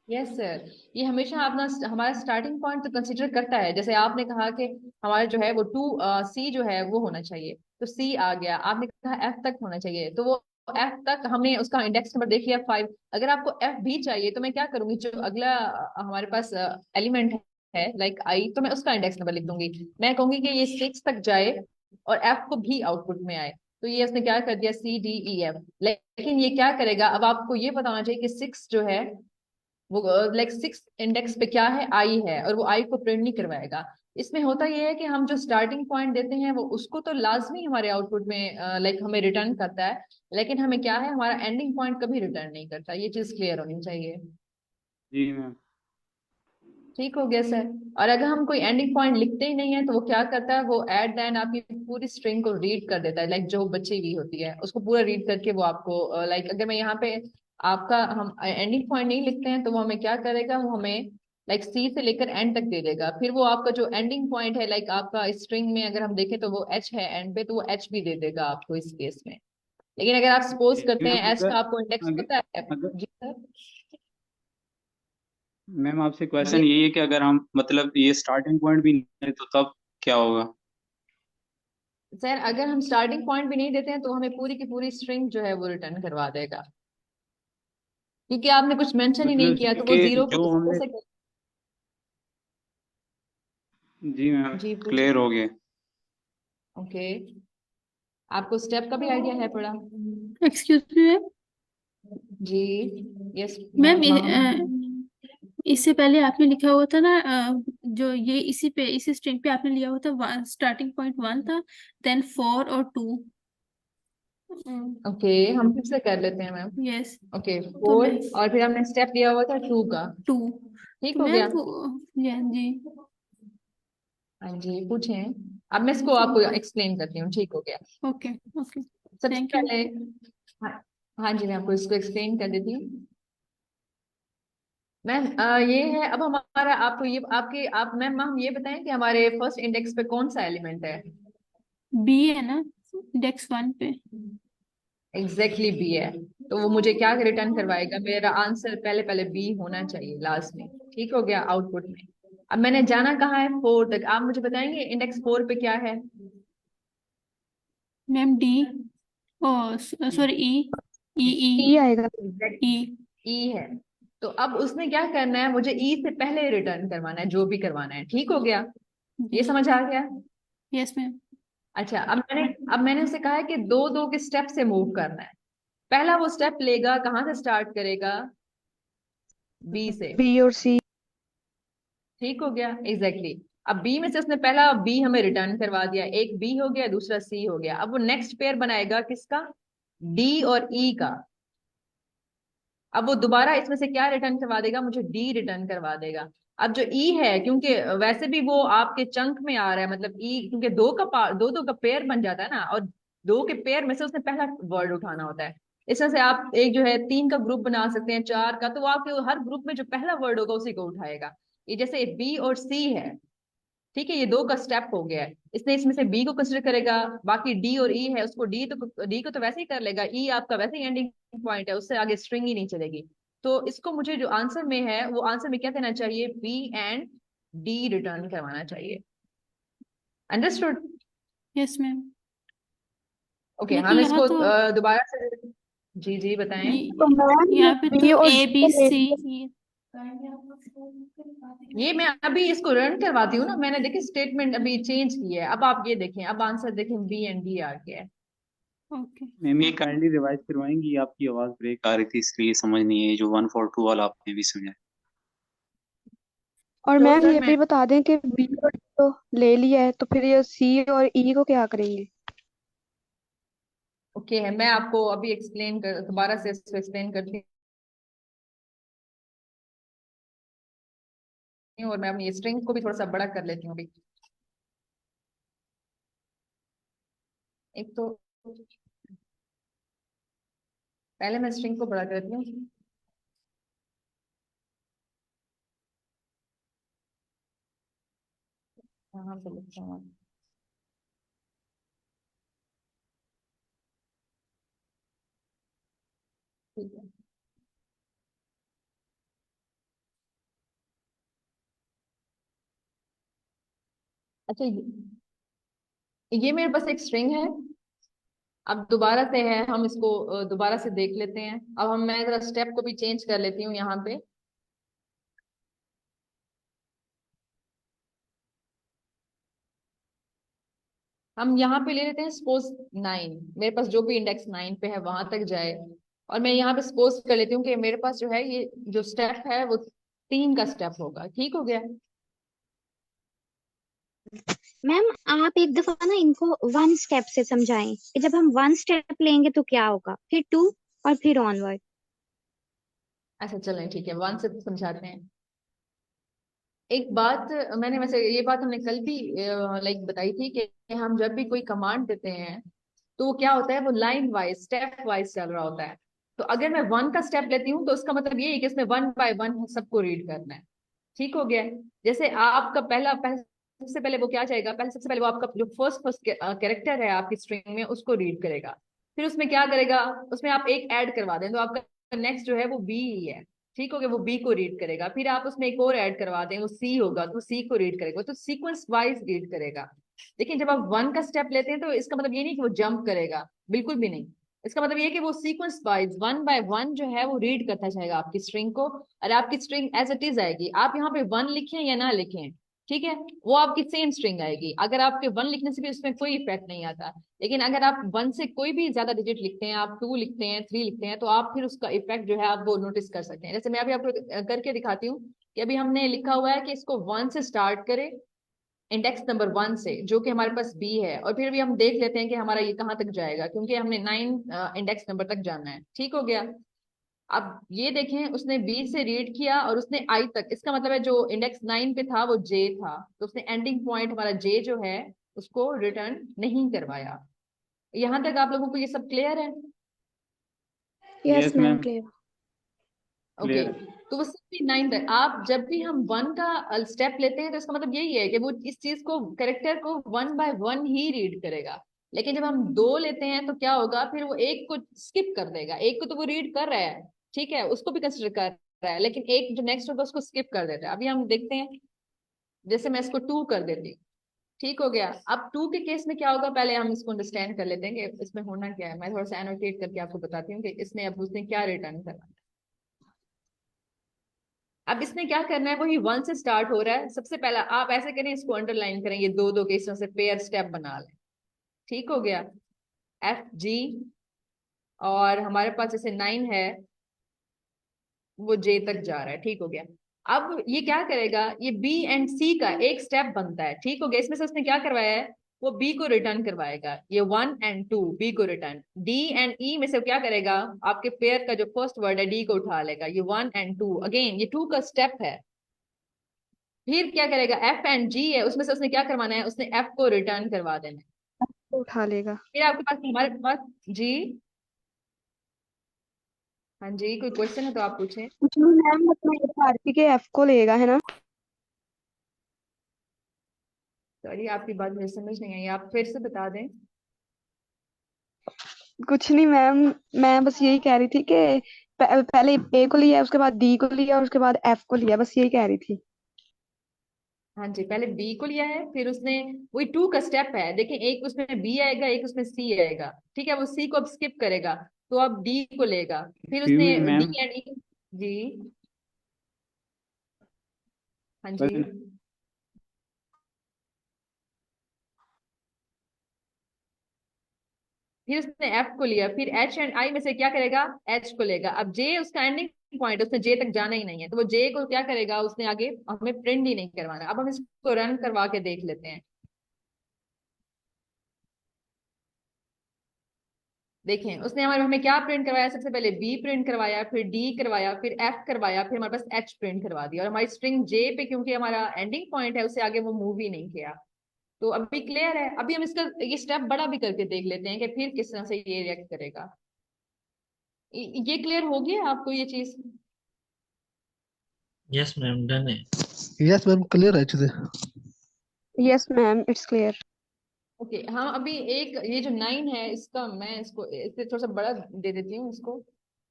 यस सर, ये हमेशा अपना हमारा स्टार्टिंग पॉइंट तो कंसीडर करता है। जैसे आपने कहा कि हमारा जो है वो 2 सी जो है वो होना चाहिए, तो सी आ गया। आपने कहा एफ तक होना चाहिए, तो वो एफ तक हमने उसका इंडेक्स नंबर देख लिया 5। अगर आपको एफ भी चाहिए तो मैं क्या करूंगी, जो अगला हमारे पास एलिमेंट है लाइक आई, तो मैं उसका इंडेक्स नंबर लिख दूंगी। मैं कहूंगी कि ये 6 तक जाए और एफ को भी आउटपुट में आए। तो ये उसने क्या कर दिया CDEF। लेकिन ये क्या करेगा, अब आपको ये पता होना चाहिए कि 6 जो है वो लाइक 6 इंडेक्स पे क्या है, आई है, और वो आई को प्रिंट नहीं करवाएगा। इसमें होता ये है कि हम जो स्टार्टिंग पॉइंट देते हैं वो उसको तो लाजमी हमारे आउटपुट में लाइक हमें रिटर्न करता है, लेकिन हमें क्या है, हमारा एंडिंग पॉइंट कभी रिटर्न नहीं करता। ये चीज क्लियर होनी चाहिए। जी मैम। ठीक हो गया सर। और अगर हम कोई एंडिंग पॉइंट लिखते ही नहीं है तो वो क्या करता है, वो एट द एंड आपकी पूरी स्ट्रिंग को रीड कर देता है, लाइक जो बची हुई होती है उसको पूरा रीड करके वो आपको लाइक अगर मैं यहाँ पे आपका हम एंडिंग पॉइंट नहीं लिखते हैं तो वो हमें क्या करेगा, वो हमें लाइक सी से लेकर एंड तक दे देगा। फिर वो आपका जो एंडिंग पॉइंट है, लाइक आपका स्ट्रिंग में अगर हम देखें तो वो एच है एंड पे, तो वो एच भी दे देगा आपको इस केस में। लेकिन अगर आप सपोज करते हैं मैम एच अगर का आपको इंडेक्स अगर, पता है। अगर जी सर। मैम आपसे जी क्वेश्चन यही है कि अगर हम मतलब ये स्टार्टिंग पॉइंट भी नहीं है तो तब क्या होगा? सर, अगर हम स्टार्टिंग पॉइंट भी नहीं देते हैं तो हमें पूरी की पूरी स्ट्रिंग जो है वो रिटर्न करवा देगा, क्योंकि आपने कुछ मेंशन ही नहीं मतलब किया, तो वो कि जीरो को जो हमने, कैसे जी मैम जी क्लियर पूछिए। हो गया। ओके, आपको स्टेप का भी आइडिया है थोड़ा? Excuse me ma'am. जी यस मैम मैम। इससे पहले आपने लिखा हुआ था ना जो ये इसी स्ट्रिंग पे आपने लिया हुआ था, स्टार्टिंग पॉइंट 1 था, देन 4 और 2। ओके, हम फिर से कर लेते हैं मैम। यस। ओके, तो 4, मैं और फिर हमने स्टेप लिया हुआ था 2 का। 2। ठीक तो हो मैम गया। या जी। हाँ जी पूछें। अब मैं इसको आपको एक्सप्लेन करती हूँ। ठीक हो गया। Okay okay. सबसे थैंक यू। पहले, हाँ, हाँ जी मैं आपको इसको एक्सप्लेन कर देती हूँ। मैम ये है, अब हमारा आपको ये आपके आप मैम हम ये बताएं कि हमारे फर्स्ट इंडेक्स पे कौन सा एलिमेंट है? बी है ना, इंडेक्स 1 पे। एग्जैक्टली बी है। तो वो मुझे क्या रिटर्न करवाएगा, मेरा आंसर पहले पहले बी होना चाहिए लास्ट में। ठीक हो गया आउटपुट में। अब मैंने जाना कहाँ है, 4 तक। आप मुझे बताएंगे इंडेक्स 4 पे क्या है? मैम डी, ओ सॉरी ई, ई ई ई आएगा। ई। ई है। तो अब उसने क्या करना है, मुझे ई से पहले रिटर्न करवाना है जो भी करवाना है। ठीक हो गया, ये समझ आ गया? Yes ma'am. अच्छा, अब मैंने उसे कहा है कि दो दो के स्टेप से मूव करना है। पहला वो स्टेप लेगा, कहाँ से स्टार्ट करेगा? बी से। बी और सी। ठीक हो गया, एग्जैक्टली अब बी में से उसने पहला बी हमें रिटर्न करवा दिया, एक बी हो गया, दूसरा सी हो गया। अब वो नेक्स्ट पेयर बनाएगा किसका? डी और ई का। अब वो दोबारा इसमें से क्या रिटर्न करवा देगा? मुझे डी रिटर्न करवा देगा। अब जो ई है, क्योंकि वैसे भी वो आपके चंक में आ रहा है, मतलब ई क्योंकि दो दो का पेयर बन जाता है ना, और दो के पेयर में से उसने पहला वर्ड उठाना होता है। इसमें से आप एक जो है 3 का ग्रुप बना सकते हैं, 4 का, तो वो आपके हर ग्रुप में जो पहला वर्ड होगा उसी को उठाएगा। ये जैसे बी और सी है। ठीक है, ये दो का स्टेप हो गया है। इसने इसमें से बी को कंसिडर करेगा, बाकी डी और ई है उसको डी को तो वैसे ही कर लेगा, ई आपका वैसे ही एंडिंग पॉइंट है, उससे आगे स्ट्रिंग ही नहीं चलेगी। तो इसको मुझे जो आंसर में है वो आंसर में क्या देना चाहिए? बी एंड डी रिटर्न करवाना चाहिए। अंडरस्टूड? Yes ma'am. ओके, लेकिन हम यहाँ इसको तो दोबारा से, जी जी बताएं। तो मैम यहाँ पे बी तो और ए डी बी को सी। ये मैं अभी इसको रन करवाती हूँ ना, मैंने देखिए स्टेटमेंट अभी चेंज की है। अब आप ये देखें, अब आंसर देखें, बी एंड डी आ गया है। ओके। मैम ये काइंडली रिवाइज करवाएंगी, आपकी आवाज ब्रेक आ रही थी इसलिए समझ नहीं है, जो 142 वाला आपने भी समझा। और तो मैम सर ये मैं, भी बता दें कि बी और डी तो ले लिया है, तो फिर ये सी और ई को क्या करेंगे? ओके है, मैं आपको अभी दोबारा से इसको एक्सप्लेन करती हूँ, और मैं अपनी स्ट्रिंग को भी थोड़ा सा बड़ा कर लेती हूँ अभी। एक तो पहले मैं स्ट्रिंग को बड़ा करती हूँ। हाँ पे लिखता हूँ। ठीक है। अच्छा, ये मेरे पास एक स्ट्रिंग है। अब दोबारा से है, हम इसको दोबारा से देख लेते हैं। अब मैं जरा स्टेप को भी चेंज कर लेती हूँ यहाँ पे। हम यहाँ पे ले लेते हैं सपोज 9, मेरे पास जो भी इंडेक्स 9 पे है वहां तक जाए, और मैं यहाँ पे सपोज कर लेती हूँ कि मेरे पास जो है ये जो स्टेप है वो 3 का स्टेप होगा। ठीक हो गया। मैम आप एक दफा ना इनको वन स्टेप से समझाएं कि जब हम वन स्टेप लेंगे तो क्या होगा, फिर टू और फिर ऑनवर्ड। अच्छा चलें ठीक है, 1 से समझाते हैं। एक बात मैंने वैसे ये बात हमने कल भी लाइक बताई थी कि हम जब भी कोई कमांड देते हैं तो वो क्या होता है, वो लाइन वाइज स्टेप वाइज चल रहा होता है। तो अगर मैं 1 का स्टेप लेती हूँ तो उसका मतलब ये है कि इसमें 1 बाय 1 सबको रीड करना है। ठीक हो गया। जैसे आपका सबसे पहले वो क्या चाहेगा, पहले सबसे पहले वो आपका जो फर्स्ट कैरेक्टर है आपकी स्ट्रिंग में उसको रीड करेगा। फिर उसमें क्या करेगा, उसमें आप एक ऐड करवा दें तो आपका नेक्स्ट जो है वो बी ही है। ठीक हो गया, वो बी को रीड करेगा। फिर आप उसमें एक और ऐड करवा दें, वो सी होगा तो सी को रीड करेगा, तो सीक्वेंस वाइज रीड करेगा। लेकिन जब आप 1 का स्टेप लेते हैं तो इसका मतलब ये नहीं कि वो जंप करेगा, बिल्कुल भी नहीं। इसका मतलब ये है कि वो सीक्वेंस वाइज 1 बाय 1 जो है वो रीड करता जाएगा आपकी स्ट्रिंग को, और आपकी स्ट्रिंग एज इट इज आएगी। आप यहाँ पे 1 लिखें या ना लिखें, ठीक है, वो आपकी सेम स्ट्रिंग आएगी। अगर आपके 1 लिखने से भी उसमें कोई इफेक्ट नहीं आता, लेकिन अगर आप 1 से कोई भी ज्यादा डिजिट लिखते हैं, आप 2 लिखते हैं, 3 लिखते हैं, तो आप फिर उसका इफेक्ट जो है आप वो नोटिस कर सकते हैं। जैसे मैं अभी आपको करके दिखाती हूँ कि अभी हमने लिखा हुआ है कि इसको 1 से स्टार्ट करें, इंडेक्स नंबर 1 से, जो कि हमारे पास बी है, और फिर भी हम देख लेते हैं कि हमारा ये कहाँ तक जाएगा, क्योंकि हमने 9 इंडेक्स नंबर तक जाना है। ठीक हो गया। अब ये देखें, उसने बी से रीड किया और उसने आई तक, इसका मतलब है जो इंडेक्स 9 पे था वो जे था, तो उसने एंडिंग पॉइंट हमारा जे जो है उसको रिटर्न नहीं करवाया। यहाँ तक आप लोगों को ये सब क्लियर है? Yes yes ma'am ma'am, clear. Okay. Clear. तो वो सिर्फ 9 तक, आप जब भी हम 1 का स्टेप लेते हैं तो इसका मतलब यही है कि वो इस चीज को, कैरेक्टर को 1 बाय 1 ही रीड करेगा। लेकिन जब हम 2 लेते हैं तो क्या होगा, फिर वो एक को स्किप कर देगा। एक को तो वो रीड कर रहा है, ठीक है, उसको भी कंसिडर कर रहा है, लेकिन एक जो नेक्स्ट होगा उसको स्किप कर देता है। अभी हम देखते हैं, जैसे मैं इसको 2 कर देती हूँ। ठीक हो गया। अब 2 के केस में क्या होगा, पहले हम इसको अंडरस्टैंड कर लेते हैं कि इसमें होना क्या है। मैं थोड़ा सा एनोटेट करके आपको बताती हूँ कि इसने अब उसने क्या रिटर्न करना है। अब इसने क्या करना है, वही 1 से स्टार्ट हो रहा है। सबसे पहला आप ऐसे करें, इसको अंडरलाइन करें, ये दो दो केसों से पेयर स्टेप बना लें। ठीक हो गया। एफ जी, और हमारे पास जैसे 9 है वो जे तक जा रहा है। ठीक हो गया। अब ये क्या करेगा, ये बी एंड सी का एक स्टेप बनता है। ठीक हो गया। इसमें से उसने क्या करवाया है, वो बी को रिटर्न करवाएगा। ये 1 एंड 2 बी को रिटर्न, डी एंड ई में से क्या करेगा, आपके पेयर का जो फर्स्ट वर्ड है डी को उठा लेगा। ये 1 एंड 2, अगेन ये 2 का स्टेप है। फिर क्या करेगा, एफ एंड जी है, उसमें से उसने क्या करवाना है, उसने एफ को रिटर्न करवा देना है। उठा लेगा। फिर आपके पास, हमारे पास जी, हाँ जी, कोई क्वेश्चन है तो आप पूछें। कुछ नहीं मैम, बस मैं ये बता रही थी कि एफ को लेगा, है ना? सॉरी आपकी बात मुझे समझ नहीं आई, आप फिर से बता दें। कुछ नहीं मैम, मैं बस यही कह रही थी कि पहले ए को लिया, उसके बाद डी को लिया और उसके बाद एफ को लिया, बस यही कह रही थी। हाँ जी, पहले बी को लिया है, फिर उसने, वही 2 का स्टेप है। देखिए एक उसमें बी आएगा, एक उसमें सी आएगा। ठीक है, वो सी को अब स्किप करेगा, तो अब डी को लेगा। फिर एक्सक्यूज उसने मी डी मैम, एंड ई, जी, हाँ जी, बस फिर उसने एफ को लिया, फिर एच एंड आई में से क्या करेगा, एच को लेगा। अब जे उसका एंडिंग पॉइंट, उसने जे तक जाना ही नहीं है, तो वो जे को क्या करेगा, उसने आगे हमें प्रिंट ही नहीं करवाना। अब हम इसको रन करवा के देख लेते हैं। देखें उसने हमारे हमें क्या प्रिंट करवाया, सबसे पहले बी प्रिंट करवाया, फिर डी करवाया, फिर एफ करवाया, फिर हमारे पास एच प्रिंट करवा दिया। और हमारी स्ट्रिंग जे पे क्योंकि हमारा एंडिंग पॉइंट है, उससे आगे वो मूव ही नहीं किया। तो अभी क्लियर है। अभी हम इसका ये स्टेप बड़ा भी करके देख लेते हैं कि फिर किस तरह से ये रिएक्ट करेगा। ये क्लियर हो गया आपको ये चीज? यस मैम, डन है। यस मैम क्लियर है अच्छे से। Yes ma'am it's clear. Okay हाँ, अभी एक ये जो 9 है इसका मैं इसको इससे थोड़ा सा बड़ा दे देती हूँ इसको,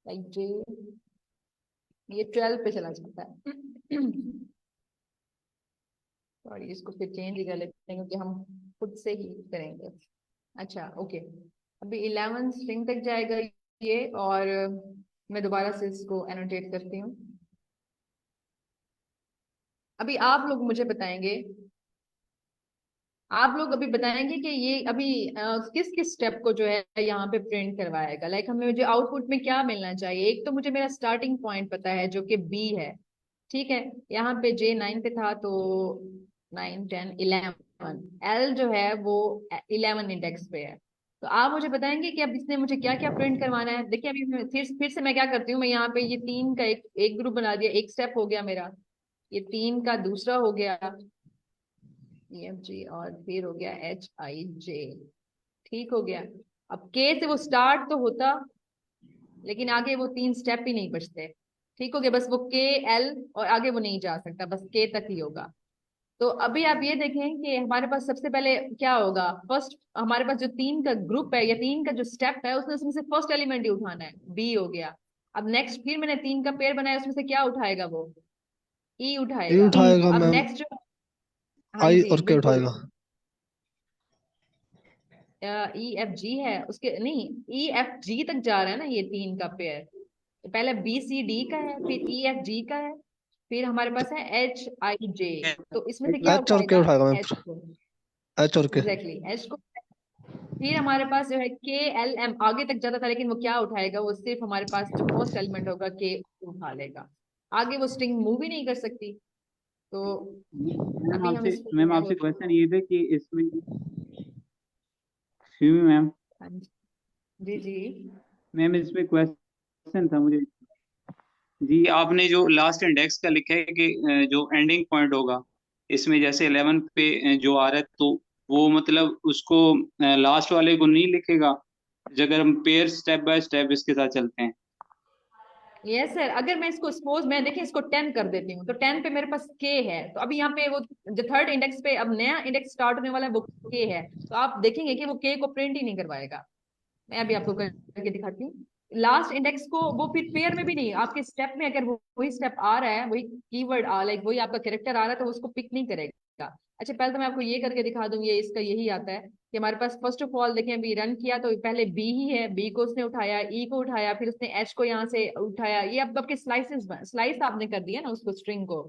लाइक जे, ये 12 पे चला जाता है। सॉरी, इसको फिर चेंज ही कर लेते हैं क्योंकि हम खुद से ही करेंगे। अच्छा ओके, अभी 11 स्ट्रिंग तक जाएगा ये, और मैं दोबारा से इसको एनोटेट करती हूँ। अभी आप लोग मुझे बताएंगे आप लोग अभी बताएंगे कि ये अभी किस किस स्टेप को जो है यहाँ पे प्रिंट करवाएगा। लाइक हमें मुझे आउटपुट में क्या मिलना चाहिए। एक तो मुझे मेरा स्टार्टिंग पॉइंट पता है जो कि बी है, ठीक है। यहाँ पे जे 9 पे था तो 9 10 11, एल जो है वो 11 इंडेक्स पे है। तो आप मुझे बताएंगे कि अब इसने मुझे क्या क्या प्रिंट करवाना है। देखिए अभी फिर से मैं क्या करती हूँ, मैं यहाँ पे ये 3 का एक ग्रुप बना दिया, एक स्टेप हो गया मेरा, ये 3 का दूसरा हो गया EFG, और फिर हो गया HIJ, ठीक हो गया। अब के से वो स्टार्ट तो होता, लेकिन आगे वो 3 स्टेप ही नहीं बचते, ठीक हो गया। बस वो के एल और आगे वो नहीं जा सकता, बस के तक ही होगा। तो अभी आप ये देखें कि हमारे पास सबसे पहले क्या होगा। फर्स्ट हमारे पास जो 3 का ग्रुप है या 3 का जो स्टेप है उसमें से फर्स्ट एलिमेंट ही उठाना है, बी हो गया। अब नेक्स्ट फिर मैंने 3 का पेयर बनाया, उसमें से क्या उठाएगा वो, ई ए उठाएगा। उठाएगा अब मैम, नेक्स्ट जो, हाँ आई जी और के बिल्कुल, उठाएगा। EFG है उसके, नहीं EFG तक जा रहा है ना ये 3 का पेयर। पहले BCD का है, फिर EFG का है, फिर हमारे पास है HIJ। तो इसमें से क्या एच और के उठाएगा, उठाएगा मैम, H को, एच और के। एग्जैक्टली H को। फिर हमारे पास जो है KLM आगे तक जाता था, लेकिन वो क्या उठाएगा, वो सिर्फ हमारे पास जो फर्स्ट एलिमेंट होगा के उठा लेगा, आगे वो स्ट्रिंग मूव ही नहीं कर सकती। तो अभी हम इसमें जो मैम है आपसे वो, क्वेश्चन ये था कि इसमें शिवी मैम हाँ जी जी मैम इसमें क्वेश्चन था मुझे जी। आपने जो लास्ट इंडेक्स का लिखा है कि जो एंडिंग पॉइंट होगा इसमें, जैसे 11 पे जो आ रहा है, तो वो मतलब उसको लास्ट वाले को नहीं लिखेगा अगर हम पेयर स्टेप बाय स्टेप इसके साथ चलते हैं। Yes sir. अगर मैं इसको सपोज मैं देखें इसको 10 कर देती हूँ, तो 10 पे मेरे पास के है, तो अभी यहाँ पे वो जो थर्ड इंडेक्स पे अब नया इंडेक्स स्टार्ट होने वाला है वो के है, तो आप देखेंगे कि वो के को प्रिंट ही नहीं करवाएगा। मैं अभी आपको करके दिखाती हूँ। लास्ट इंडेक्स को वो फिर पेयर में भी नहीं, आपके स्टेप में अगर वही स्टेप आ रहा है, वही कीवर्ड लाइक वही आपका कैरेक्टर आ रहा है, तो उसको पिक नहीं करेगा। अच्छा पहले तो मैं आपको ये करके दिखा दूं, ये इसका यही आता है कि हमारे पास फर्स्ट ऑफ ऑल देखें, अभी रन किया तो पहले बी ही है, बी को उसने उठाया, ई को उठाया, फिर उसने एच को यहाँ से उठाया। ये अब आपके स्लाइस आपने कर दिया ना, उसको स्ट्रिंग को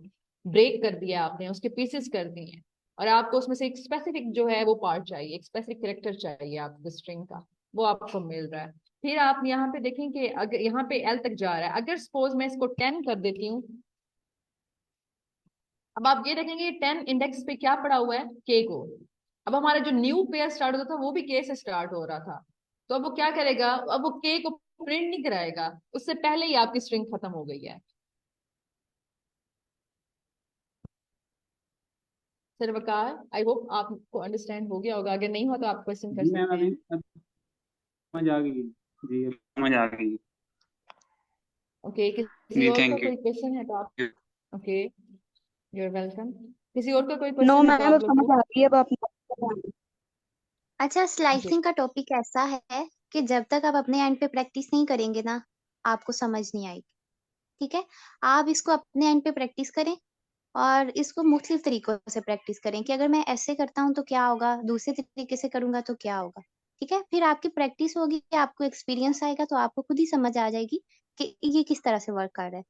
ब्रेक कर दिया आपने, उसके पीसेस कर दिए, और आपको उसमें से एक स्पेसिफिक जो है वो पार्ट चाहिए, एक स्पेसिफिक कैरेक्टर चाहिए आपको स्ट्रिंग का, वो आपको मिल रहा है। फिर आप यहाँ पे देखें कि अगर यहाँ पे एल तक जा रहा है, अगर सपोज मैं इसको 10 कर देती हूँ, अब आप ये देखेंगे 10 इंडेक्स पे क्या पड़ा हुआ है, के को। अब हमारा जो न्यू पेयर स्टार्ट होता था वो भी के से स्टार्ट हो रहा था, तो अब वो क्या करेगा, अब वो के को प्रिंट नहीं कराएगा, उससे पहले ही आपकी स्ट्रिंग खत्म हो गई है। सर वकार, आई होप आपको अंडरस्टैंड हो गया होगा, अगर नहीं हो तो आप क्वेश्चन कर जी मैम सकते अभी हैं। समझ आ गई जी, अभी समझ आ गई ओके, किसी जी। और का थैंक कोई क्वेश्चन है तो आप, you. Okay you are welcome. किसी और का कोई नो क्वेश्चन है तो मैम, आप अब लोग समझ पूछ। आ रही है, अब आप। अच्छा, जी स्लाइसिंग का टॉपिक ऐसा है कि जब तक आप अपने एंड पे प्रैक्टिस नहीं करेंगे ना, आपको समझ नहीं आएगी। ठीक है, आप इसको अपने एंड पे प्रैक्टिस करें और इसको मुख्तलिफ तरीकों से प्रैक्टिस करें कि अगर मैं ऐसे करता हूँ तो क्या होगा, दूसरे तरीके से करूंगा तो क्या होगा। ठीक है, फिर आपकी प्रैक्टिस होगी, आपको एक्सपीरियंस आएगा, तो आपको खुद ही समझ आ जाएगी कि ये किस तरह से वर्क कर रहा है।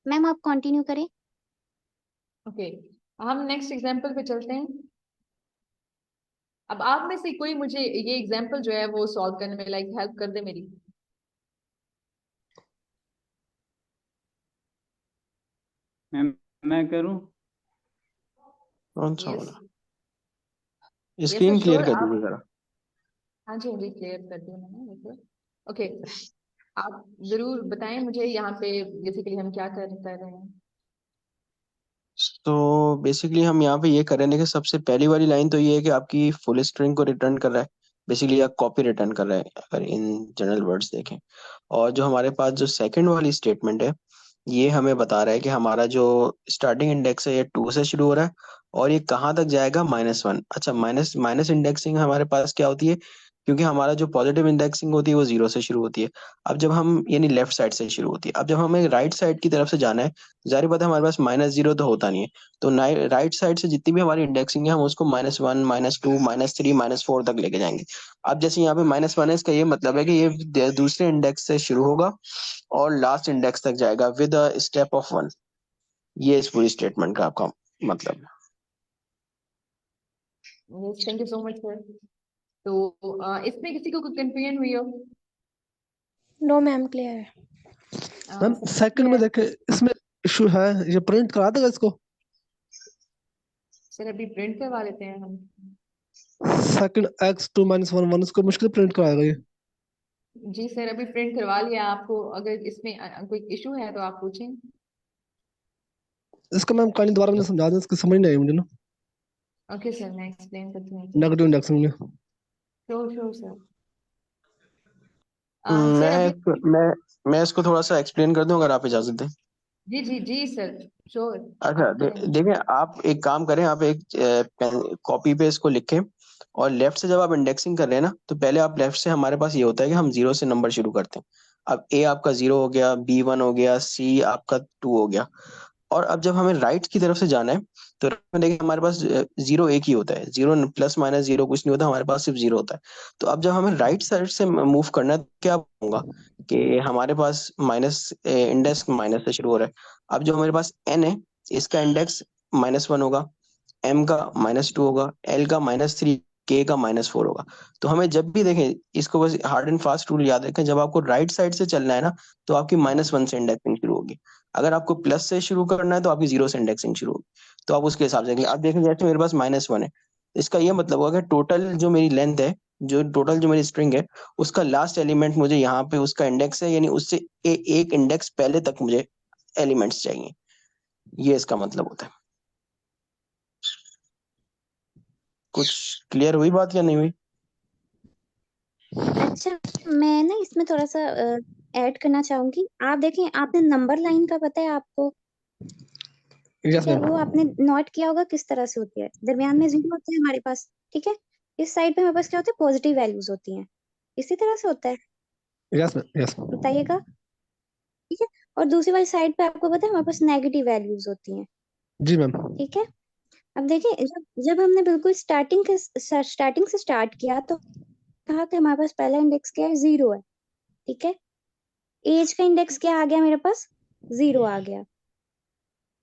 मैम आप कंटिन्यू करें। ओके, हम नेक्स्ट एग्जांपल पे चलते हैं। अब आप में से कोई मुझे ये एग्जांपल जो है वो सॉल्व करने में लाइक हेल्प कर दे मेरी। मैम मैं करूँ? कौन सा यस वाला? Yes screen sir clear sure. कर आप, दीजिए जरा। हाँ जी मुझे क्लियर कर दिया मैंने। ओके, आप जरूर बताएं मुझे यहाँ पे बेसिकली हम क्या कर रहे हैं। तो बेसिकली हम यहाँ पे ये कर रहे हैं कि सबसे पहली वाली लाइन तो ये है कि आपकी फुल स्ट्रिंग को रिटर्न कर रहा है, बेसिकली या कॉपी रिटर्न कर रहा है अगर इन जनरल वर्ड्स देखें। और जो हमारे पास जो सेकंड वाली स्टेटमेंट है, ये हमें बता रहा है कि हमारा जो स्टार्टिंग इंडेक्स है ये 2 से शुरू हो रहा है और ये कहाँ तक जाएगा, -1। अच्छा, माइनस माइनस इंडेक्सिंग हमारे पास क्या होती है, क्योंकि हमारा जो पॉजिटिव इंडेक्सिंग होती है वो 0 से शुरू होती है। अब जब हम यानी लेफ्ट साइड से शुरू होती है, अब जब हमें राइट साइड की तरफ से जाना है, जाहिर बात है हमारे पास -0 तो होता नहीं है, तो राइट साइड से जितनी भी हमारी इंडेक्सिंग है हम उसको -1 -2 -3 -4 तक लेके जाएंगे। अब जैसे यहाँ पे -1 है, इसका ये मतलब है कि ये दूसरे इंडेक्स से शुरू होगा और लास्ट इंडेक्स तक जाएगा विद अ स्टेप ऑफ 1। ये इस पूरी स्टेटमेंट का आपका मतलब है। Yes, thank you so much sir. तो इसमें किसी को कोई कंफ्यूजन हुई हो? नो मैम, क्लियर है। मैम सब सेकंड में क्लियर? देखे इसमें इशू है, ये प्रिंट करा देगा इसको। सर अभी प्रिंट करवा लेते हैं हम। सेकंड x2 - 1 1 इसको मुश्किल प्रिंट कराएगा ये। जी सर, अभी प्रिंट करवा लिया आपको। अगर इसमें कोई इशू है तो आप पूछें। इसका मैम कहानी दोबारा मुझे समझा दें, इसकी समझ नहीं आई मुझे ना, ओके सर, मैं एक्सप्लेन करती हूँ। नेगेटिव इंडेक्सिंग में। Sure sure sir. सर अभी मैं इसको थोड़ा सा एक्सप्लेन कर दूं अगर आप इजाजत दें। जी जी जी सर, श्योर। अच्छा देखिए, आप एक काम करें, आप एक कॉपी पे इसको लिखें और लेफ्ट से जब आप इंडेक्सिंग कर रहे हैं ना, तो पहले आप लेफ्ट से, हमारे पास ये होता है कि हम 0 से नंबर शुरू करते हैं। अब ए आपका 0 हो गया, बी 1 हो गया, सी आपका 2 हो गया। और अब जब हमें राइट की तरफ से जाना है तो देखिए हमारे पास 0 एक ही होता है, 0 प्लस माइनस 0 कुछ नहीं होता, हमारे पास सिर्फ 0 होता है। तो अब जब हमें राइट साइड से मूव करना है तो क्या होगा कि हमारे पास माइनस, इंडेक्स माइनस से शुरू हो रहा है। अब जो हमारे पास n है, इसका इंडेक्स -1 होगा, m का -2 होगा, l का -3, k का -4 होगा। तो हमें जब भी देखें, इसको बस हार्ड एंड फास्ट रूल याद रखें, जब आपको राइट साइड से चलना है ना, तो आपकी -1 से इंडेक्सिंग शुरू होगी। अगर आपको प्लस से शुरू करना है तो आपकी 0 से इंडेक्सिंग शुरू होगी। तो आप उसके हिसाब से, अब देखें जैसे मेरे पास -1 है, इसका ये मतलब होगा कि टोटल जो मेरी लेंथ है, जो टोटल जो मेरी स्ट्रिंग है, उसका लास्ट एलिमेंट मुझे यहाँ पे उसका इंडेक्स है, यानी उससे एक इंडेक्स पहले तक मुझे एलिमेंट्स चाहिए। ये इसका मतलब होता है। कुछ क्लियर हुई बात या नहीं हुई? अच्छा, मैं ना इसमें थोड़ा सा ऐड करना चाहूंगी। आप देखें, आपने नंबर लाइन का पता है आपको? यस ठीक है, मैम। वो आपने नोट किया होगा किस तरह से होती है। दरमियान में 0 होता है हमारे पास, ठीक है। इस साइड पे हमारे पास क्या होता है, पॉजिटिव वैल्यूज होती हैं। इसी तरह से होता है, यस मैम। यस बताइएगा। ठीक है। और दूसरी वाली साइड पे आपको पता है हमारे पास नेगेटिव वैल्यूज होती हैं, जी मैम। ठीक है। अब देखिए, जब हमने बिल्कुल स्टार्टिंग से स्टार्ट किया तो कहा कि हमारे पास पहला इंडेक्स क्या है, 0 है, ठीक है। एज का इंडेक्स क्या आ गया मेरे पास, 0 आ गया।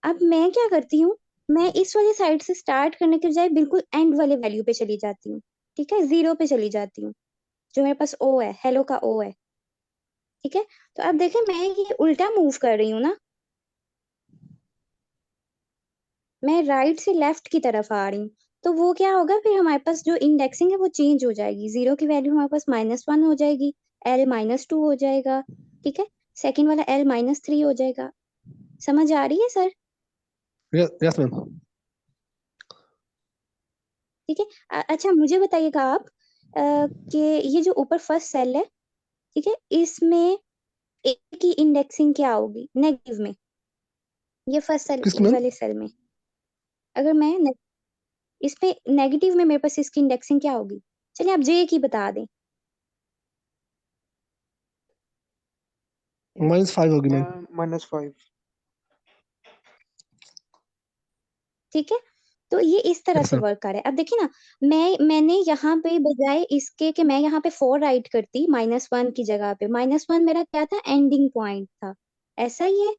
अब मैं क्या करती हूँ, मैं इस वाली साइड से स्टार्ट करने के बजाय बिल्कुल एंड वाले वैल्यू पे चली जाती हूँ, ठीक है, 0 पे चली जाती हूँ, जो मेरे पास ओ है, हेलो का ओ है, ठीक है। तो अब देखें, मैं ये उल्टा मूव कर रही हूँ ना, मैं राइट से लेफ्ट की तरफ आ रही हूँ। तो वो क्या होगा, फिर हमारे पास जो इंडेक्सिंग है वो चेंज हो जाएगी। 0 की वैल्यू हमारे पास -1 हो जाएगी, l -2 हो जाएगा, ठीक है। सेकंड वाला l -3 हो जाएगा। समझ आ रही है सर? Yes ma'am. ठीक है। अच्छा, मुझे बताइएगा आप कि ये जो ऊपर फर्स्ट सेल है, ठीक है, इसमें ए की इंडेक्सिंग क्या होगी नेगेटिव में, ये फर्स्ट सेल किस मैम? वाले सेल में। अगर मैं इसमें नेगेटिव में मेरे पास इसकी इंडेक्सिंग क्या होगी, चलिए आप जे की बता दें। -5 होगी मैम। -5। ठीक है। तो ये इस तरह यस से मैम। वर्क कर रहा है। अब देखिए ना, मैंने यहाँ पे बजाय इसके कि मैं यहाँ पे 4 राइट करती, -1 की जगह पे, -1 मेरा क्या था, एंडिंग पॉइंट था, ऐसा ही है।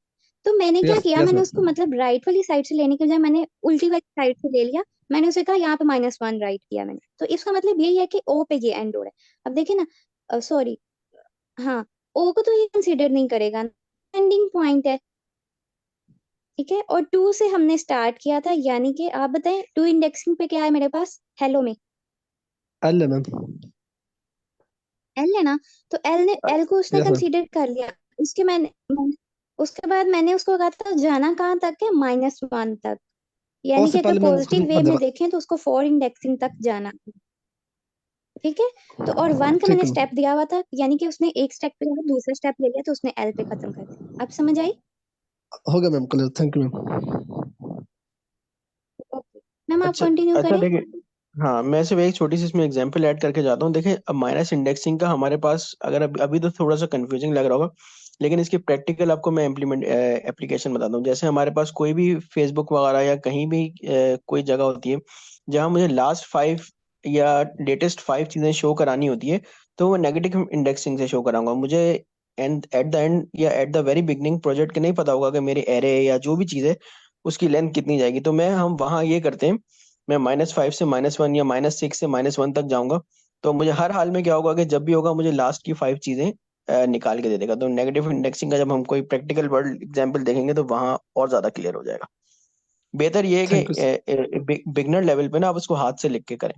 तो मैंने क्या यस किया, यस मैंने उसको मैम। मतलब राइट वाली साइड से लेने के बजाय मैंने उल्टी वाली साइड से ले लिया। मैंने उसे कहा यहाँ पे -1 राइट किया मैंने, तो इसका मतलब यही है कि ओ पे ये एंड हो रहा है। अब देखिए ना, सॉरी, हाँ, ओ को तो ये कंसिडर नहीं करेगा, एंडिंग पॉइंट है, ठीक है। और 2 से हमने स्टार्ट किया था, यानी कि आप बताएं 2 इंडेक्सिंग पे क्या है मेरे पास, हेलो में एल है मैम। एल है ना। तो एल को उसने यस मैम। कंसीडर कर लिया। उसके बाद मैंने उसको कहा था जाना कहाँ तक है, -1 तक, ओ यानी से कि अगर पहले मैम पॉजिटिव कुछ वे कर में देगा। देखें तो उसको 4 इंडेक्सिंग तक जाना है, ठीक है। तो और 1 का ठीक मैंने है स्टेप मैम। दिया हुआ था, यानी कि उसने एक स्टेप पे जाकर दूसरा स्टेप ले लिया, तो उसने एल पे खत्म कर दिया। अब समझ आई? हो गया ma'am, clear, thank you ma'am. Okay ma'am, आप अच्छा कंटिन्यू अच्छा करें। देखिए, हाँ मैं सिर्फ एक छोटी सी इसमें एग्जांपल ऐड करके जाता हूँ। देखिए अब माइनस इंडेक्सिंग का हमारे पास, अगर अभी तो थोड़ा सा कंफ्यूजिंग लग रहा होगा, लेकिन इसकी प्रैक्टिकल आपको मैं इम्प्लीमेंट एप्लीकेशन बताता हूँ। जैसे हमारे पास कोई भी फेसबुक वगैरह या कहीं भी कोई जगह होती है जहाँ मुझे लास्ट 5 या लेटेस्ट 5 चीजें शो करानी होती है, तो वो नेगेटिव इंडेक्सिंग से शो कराऊंगा। मुझे एंड एट द एंड या at the very beginning project के नहीं पता होगा कि मेरे एरे या जो भी चीज़ है उसकी लेंथ कितनी जाएगी। तो हम वहाँ ये करते हैं, मैं -5 से -1 या -6 से -1 तक जाऊंगा, तो मुझे हर हाल में क्या होगा कि जब भी होगा मुझे लास्ट की 5 चीजें निकाल के दे देगा। तो नेगेटिव इंडेक्सिंग का जब हम कोई प्रैक्टिकल वर्ल्ड एग्जाम्पल देखेंगे तो वहां और ज्यादा क्लियर हो जाएगा। बेहतर ये है थैंक यू। कि बिगनर लेवल पे ना आप उसको हाथ से लिख के करें।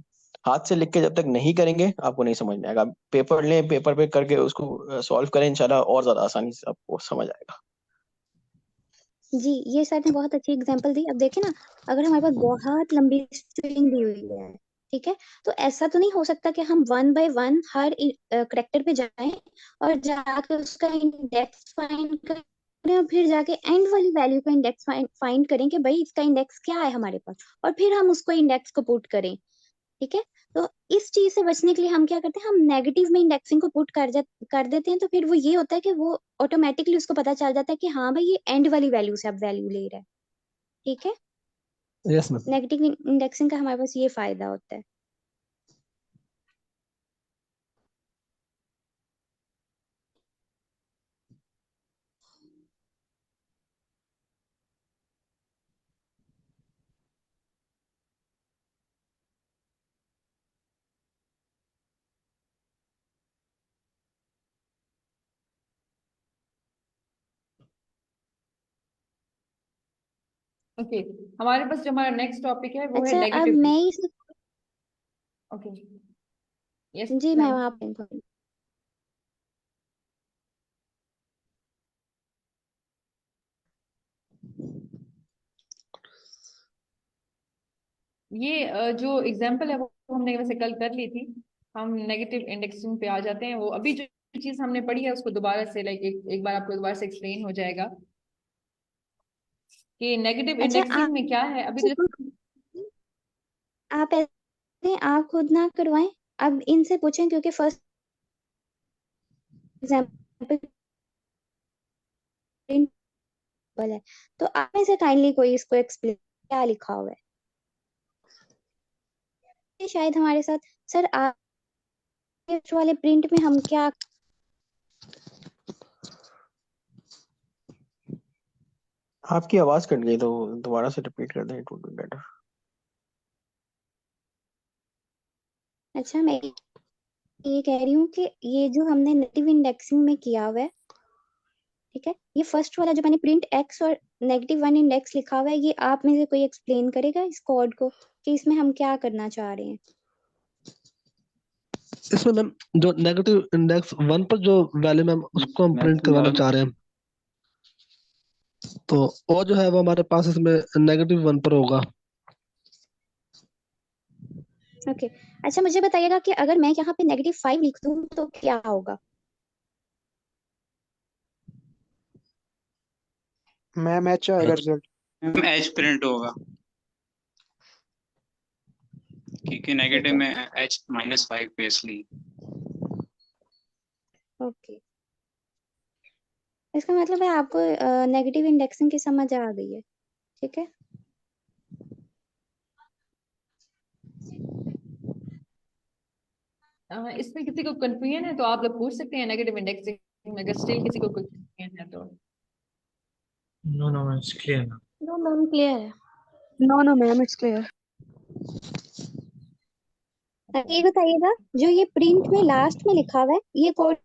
हाथ से लिख के जब तक नहीं करेंगे आपको नहीं समझ में आएगा। पेपर लें, पेपर पे करके उसको सॉल्व करें, इंशाल्लाह और ज्यादा आसानी से आपको समझ आएगा। जी, ये सर ने बहुत अच्छी एग्जांपल दी। अब देखिए ना, अगर हमारे पास बहुत लंबी स्ट्रिंग दी हुई है, ठीक है, तो ऐसा तो नहीं हो सकता कि हम 1 बाय 1 हर करेक्टर पे जाएं और जाकर उसका इंडेक्स फाइंड करें और फिर जाके एंड वाली वैल्यू का इंडेक्स फाइंड करें कि भाई इसका इंडेक्स क्या है हमारे पास, और फिर हम उसको इंडेक्स को पुट करें। ठीक है, तो इस चीज से बचने के लिए हम क्या करते हैं, हम नेगेटिव में इंडेक्सिंग को पुट कर देते हैं। तो फिर वो ये होता है कि वो ऑटोमेटिकली उसको पता चल जाता है कि हाँ भाई ये एंड वाली वैल्यू से अब वैल्यू ले रहा है। ठीक है, यस मैम। नेगेटिव इंडेक्सिंग का हमारे पास ये फायदा होता है। ओके, हमारे पास जो हमारा नेक्स्ट टॉपिक है वो है अच्छा, अब नेगेटिव। मैं इस ओके, यस जी मैम, मैम। आप ये जो एग्जाम्पल है वो हमने वैसे कल कर ली थी। हम नेगेटिव इंडेक्सिंग पे आ जाते हैं। वो अभी जो चीज हमने पढ़ी है उसको दोबारा से एक बार आपको दोबारा से एक्सप्लेन हो जाएगा कि नेगेटिव अच्छा इंडेक्सिंग में क्या है। अभी जो आप ऐसे आप खुद ना करवाएं, अब इनसे पूछें, क्योंकि फर्स्ट एग्जाम्पल है। तो आप में से काइंडली कोई इसको एक्सप्लेन क्या लिखा हुआ है। ये शायद हमारे साथ सर आप वाले प्रिंट में हम क्या आपकी आवाज कट गई, तो दोबारा से रिपीट कर दें, इट वुड बी बेटर। अच्छा, मैं ये कह रही हूँ कि ये जो हमने नेगेटिव इंडेक्सिंग में किया हुआ है, ठीक है, ये फर्स्ट वाला जो मैंने प्रिंट एक्स और -1 इंडेक्स लिखा हुआ है, ये आप में से कोई एक्सप्लेन करेगा इस कोड को कि इसमें हम क्या करना चाह रहे हैं। इसमें मैम जो नेगेटिव इंडेक्स 1 पर जो वैल्यू मैम उसको हम प्रिंट करवाना चाह रहे हैं, तो वो जो है वो हमारे पास इसमें -1 पर होगा। ओके, अच्छा मुझे बताइएगा कि अगर मैं यहाँ पे -5 लिख दूँ तो क्या होगा। मैम एच आएगा रिजल्ट। मैम एच प्रिंट होगा क्योंकि नेगेटिव में एच -5 पे इसलिए। ओके, इसका मतलब है आपको नेगेटिव इंडेक्सिंग की समझ आ गई है। ठीक है, इसमें किसी को कंफ्यूजन है तो आप लोग पूछ सकते हैं नेगेटिव इंडेक्सिंग में, अगर स्टिल किसी को कोई कंफ्यूजन है तो। No no it's clear. No ma'am clear है। No ma'am it's clear. ये बताइएगा जो ये प्रिंट में लास्ट में लिखा हुआ है, ये कोड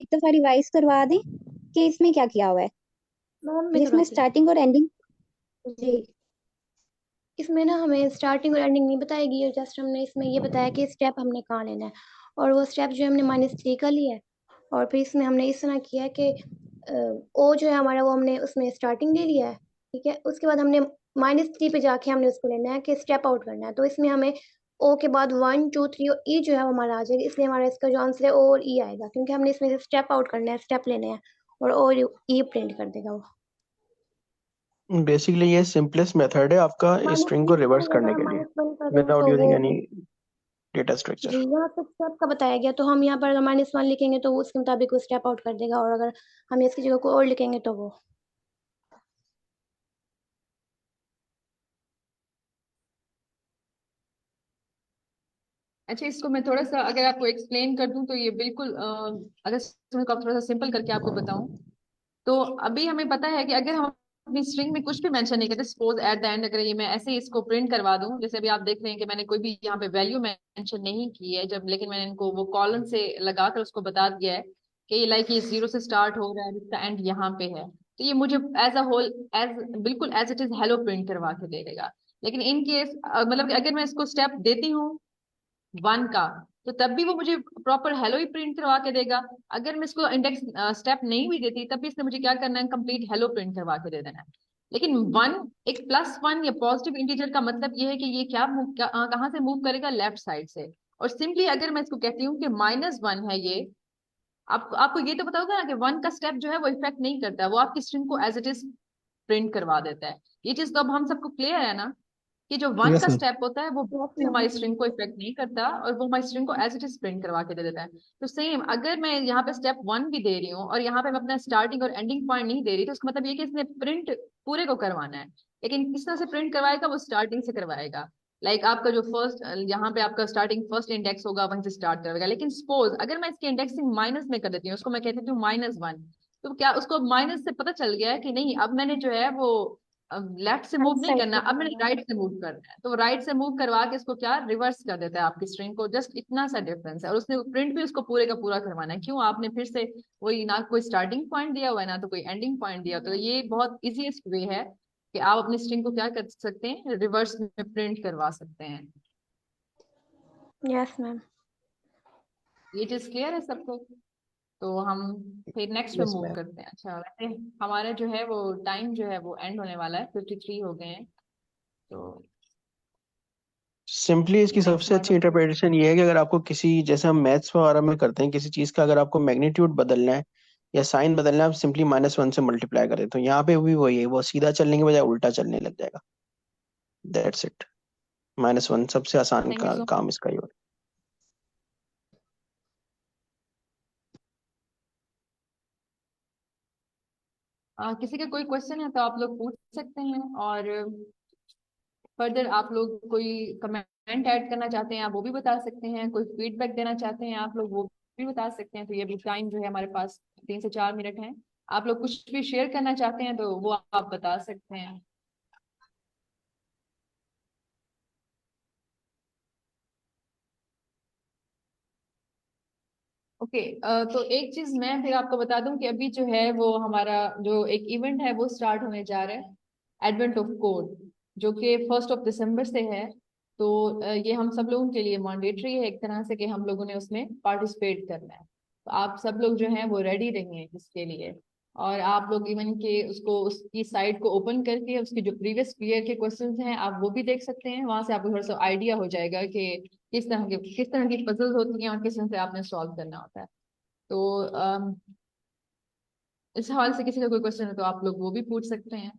एक दफा रिवाइज करवा दें कि इसमें क्या किया हुआ है, मैम मैं जिसमें करवाती हूँ। स्टार्टिंग और एंडिंग। जी, इसमें ना हमें स्टार्टिंग और एंडिंग नहीं बताएगी, और जस्ट हमने इसमें ये बताया कि स्टेप हमने कहाँ लेना है, और वो स्टेप जो हमने -3 का लिया है, और फिर इसमें हमने इस तरह किया है कि ओ जो है हमारा वो हमने उसमें स्टार्टिंग ले लिया है। ठीक है, उसके बाद हमने -3 पे जाके हमने उसको लेना है कि स्टेप आउट करना है। तो इसमें हमें ओ के बाद 1 2 3 और ई जो है वो हमारा आ जाएगा, इसलिए हमारा इसका जो आंसर है ओ और ई आएगा, क्योंकि हमने इसमें से स्टेप आउट करना है, स्टेप लेने हैं, और ओ और ई प्रिंट कर देगा वो। बेसिकली ये सिंपलेस्ट मेथड है आपका स्ट्रिंग को -3 रिवर्स करूँ करने या के लिए, -1 करूँ विदाउट तो वो यूजिंग एनी डेटा स्ट्रक्चर। जी, यहाँ पे स्टेप का बताया गया, तो हम यहाँ पर अगर -1 लिखेंगे तो वो उसके मुताबिक वो स्टेप आउट कर देगा, और अगर हम इसकी जगह को और लिखेंगे तो वो। अच्छा, इसको मैं थोड़ा सा अगर आपको एक्सप्लेन कर दूं तो ये बिल्कुल अगर इसको थोड़ा सा सिंपल करके आपको बताऊं तो अभी हमें पता है कि अगर हम अपनी स्ट्रिंग में कुछ भी मेंशन नहीं करते। सपोज एट द एंड अगर ये मैं ऐसे ही इसको प्रिंट करवा दूं, जैसे अभी आप देख रहे हैं कि मैंने कोई भी यहाँ पे वैल्यू मेंशन नहीं की है जब, लेकिन मैंने इनको वो कॉलम से लगाकर उसको बता दिया है कि ये लाइक ये 0 से स्टार्ट हो रहा है, इसका एंड यहाँ पे है, तो ये मुझे एज अ होल एज बिल्कुल as it is hello print करवा के दे देगा। लेकिन इन केस मतलब कि अगर मैं इसको स्टेप देती हूँ 1 का, तो तब भी वो मुझे प्रॉपर हेलो ही प्रिंट करवा के देगा। अगर मैं इसको इंडेक्स स्टेप नहीं भी देती तब भी इसने मुझे क्या करना है, कंप्लीट हेलो प्रिंट करवा के दे देना है। लेकिन 1 एक +1 या पॉजिटिव इंटीजर का मतलब ये है कि ये क्या कहाँ से मूव करेगा, लेफ्ट साइड से। और सिंपली अगर मैं इसको कहती हूँ कि -1 है ये, आपको ये तो पता होगा ना कि 1 का स्टेप जो है वो इफेक्ट नहीं करता है, वो आपकी स्ट्रिंग को एज इट इज प्रिंट करवा देता है। ये चीज तो अब हम सबको क्लियर है ना कि जो 1 यस का मैम। स्टेप होता है वो भी हमारी स्ट्रिंग को इफेक्ट नहीं करता और वो हमारी स्ट्रिंग को एज इट इज प्रिंट करवा के दे देता है। तो सेम अगर मैं यहाँ पे स्टेप 1 भी दे रही हूँ और यहाँ पे मैं अपना स्टार्टिंग और एंडिंग पॉइंट नहीं दे रही, तो उसका मतलब ये कि इसने प्रिंट पूरे को करवाना है। लेकिन किस तरह से प्रिंट करवाएगा, वो स्टार्टिंग से करवाएगा। लाइक आपका जो फर्स्ट यहाँ पे आपका स्टार्टिंग फर्स्ट इंडेक्स होगा वहीं से स्टार्ट करवाएगा। लेकिन सपोज अगर मैं इसकी इंडेक्सिंग माइनस में कर देती हूँ, उसको मैं कहती हूँ -1, तो क्या उसको माइनस से पता चल गया है कि नहीं, अब मैंने जो है वो लेफ्ट से मूव नहीं साइड करना, पे अब मैंने करना है। राइट से मूव करना है, तो राइट से मूव करवा के इसको क्या रिवर्स कर देता है आपकी स्ट्रिंग को। जस्ट इतना सा डिफरेंस है, और उसने प्रिंट भी उसको पूरे का पूरा करवाना है। क्यों, आपने फिर से वही ना कोई स्टार्टिंग पॉइंट दिया हुआ है ना तो कोई एंडिंग पॉइंट दिया। तो ये बहुत इजीएस्ट वे है कि आप अपनी स्ट्रिंग को क्या कर सकते हैं, रिवर्स में प्रिंट करवा सकते हैं। Yes ma'am. ये चीज क्लियर है सबको? तो हम फिर नेक्स्ट पे यस मूव मैम। करते हैं। अच्छा, वैसे हमारा जो है वो टाइम जो है वो एंड होने वाला है, 53 हो गए हैं। तो सिंपली इसकी नेक्स्ट सबसे हमारे अच्छी पास इंटरप्रिटेशन ये है कि अगर आपको किसी, जैसे हम मैथ्स वगैरह में करते हैं, किसी चीज का अगर आपको मैग्नीट्यूड बदलना है या साइन बदलना है, आप सिंपली -1 से मल्टीप्लाई करें। तो यहाँ पे भी वही है, वो सीधा चलने के बजाय उल्टा चलने लग जाएगा। That's it. -1 सबसे आसान थैंक यू सो काम इसका ही होता किसी का कोई क्वेश्चन है तो आप लोग पूछ सकते हैं, और फर्दर आप लोग कोई कमेंट ऐड करना चाहते हैं आप वो भी बता सकते हैं, कोई फीडबैक देना चाहते हैं आप लोग वो भी बता सकते हैं। तो ये भी टाइम जो है हमारे पास 3 से 4 मिनट है। आप लोग कुछ भी शेयर करना चाहते हैं तो वो आप बता सकते हैं। ओके तो एक चीज मैं फिर आपको बता दूं कि अभी जो है वो हमारा जो एक इवेंट है वो स्टार्ट होने जा रहा है, एडवेंट ऑफ कोड, जो कि 1 दिसंबर से है। तो ये हम सब लोगों के लिए मैंडेटरी है एक तरह से कि हम लोगों ने उसमें पार्टिसिपेट करना है। तो आप सब लोग जो हैं वो रेडी रहिए इसके लिए। और आप लोग इवन के उसको उसकी साइट को ओपन करके उसके जो प्रीवियस ईयर के क्वेश्चंस हैं आप वो भी देख सकते हैं। वहां से आपको थोड़ा सा आइडिया हो जाएगा कि किस तरह की पजल्स होती हैं और किस तरह से आपने सॉल्व करना होता है। तो इस हवाले से किसी का कोई क्वेश्चन है तो आप लोग वो भी पूछ सकते हैं।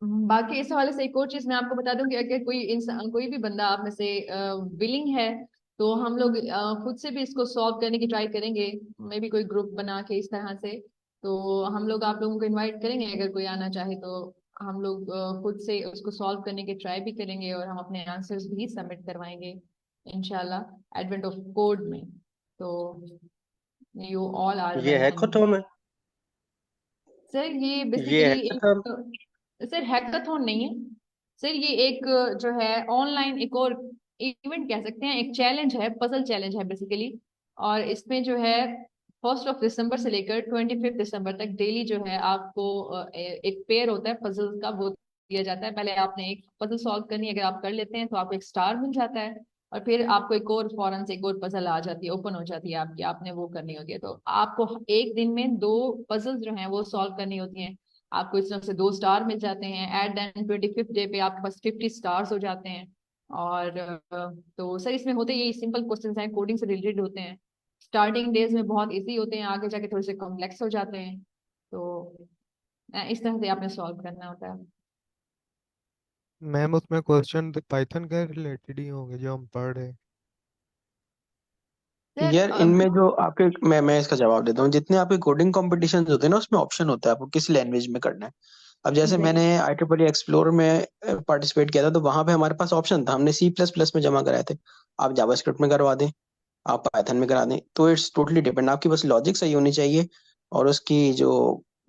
बाकी इस हवाले से एक और चीज मैं आपको बता दूं कि अगर कोई इंसान कोई भी बंदा आप में से विलिंग है तो हम लोग खुद से भी इसको सॉल्व करने की ट्राई करेंगे, मे भी कोई ग्रुप बना के इस तरह से। तो हम लोग आप लोगों को इनवाइट करेंगे, अगर कोई आना चाहे तो हम लोग खुद से उसको सॉल्व करने की ट्राई भी करेंगे और हम अपने आंसर्स भी सबमिट करवाएंगे इंशाल्लाह एडवेंट ऑफ कोड में। तो यू ऑल आर ये हैकाथॉन है। सर ये ये बेसिकली हैकाथॉन। सर हैकाथॉन नहीं है सर, ये एक जो है ऑनलाइन एक और इवेंट कह सकते हैं, एक चैलेंज है, पजल चैलेंज है बेसिकली। और इसमें जो है 1 दिसंबर से लेकर 25 दिसंबर तक डेली जो है आपको एक पेयर होता है पजल का, वो दिया जाता है। पहले आपने एक पजल सॉल्व करनी है, अगर आप कर लेते हैं तो आपको एक स्टार मिल जाता है, और फिर आपको एक और फौरन से एक और पजल आ जाती है, ओपन हो जाती है आपकी, आपने वो करनी होती है। तो आपको एक दिन में 2 पजल जो हैं वो सॉल्व करनी होती हैं। आपको इस तरह से 2 स्टार मिल जाते हैं। एट द 25th डे पे आपके पास 50 स्टार्स हो जाते हैं। और तो सर इसमें होते ये सिंपल क्वेश्चंस हैं, कोडिंग से रिलेटेड होते हैं। स्टार्टिंग डेज में बहुत इजी होते हैं, आगे जाके थोड़े से कॉम्प्लेक्स हो जाते हैं। तो इस तरह से आपने सॉल्व करना होता है। मैम उसमें क्वेश्चन पाइथन के रिलेटेड ही होंगे जो हम पढ़ रहे हैं। सर यार इनमें जो आपके, मैं इसका जवाब देता हूँ। जितने आपके कोडिंग कॉम्पिटिशन होते हैं ना, उसमें ऑप्शन होता है आपको किस लैंग्वेज में करना है। अब जैसे मैंने IEEE एक्सप्लोर में पार्टिसिपेट किया था, तो वहां पे हमारे पास ऑप्शन था, हमने C++ में जमा कराए थे। आप जावास्क्रिप्ट में करवा दें, आप पाइथन में करा दें, तो इट्स टोटली डिपेंड। आपकी बस लॉजिक सही होनी चाहिए और उसकी जो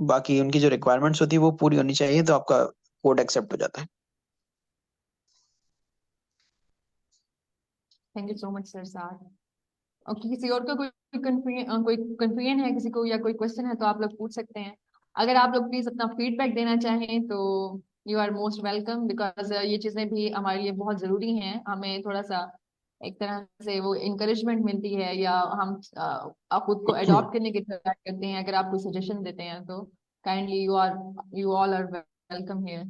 बाकी उनकी जो रिक्वायरमेंट्स होती है वो पूरी होनी चाहिए, तो आपका कोड एक्सेप्ट हो जाता है। Thank you so much sir साथ। और किसी और का कोई कंफ्यूजन है किसी को, या कोई क्वेश्चन है तो आप लोग पूछ सकते हैं। अगर आप लोग प्लीज अपना फीडबैक देना चाहें तो you are most welcome, because ये चीजें भी हमारे लिए बहुत जरूरी हैं। हमें थोड़ा सा एक तरह से वो इंकरेजमेंट मिलती है, या हम खुद को अडॉप्ट करने की ट्राई करते हैं। अगर आप कोई सजेशन देते हैं तो kindly you all are welcome here.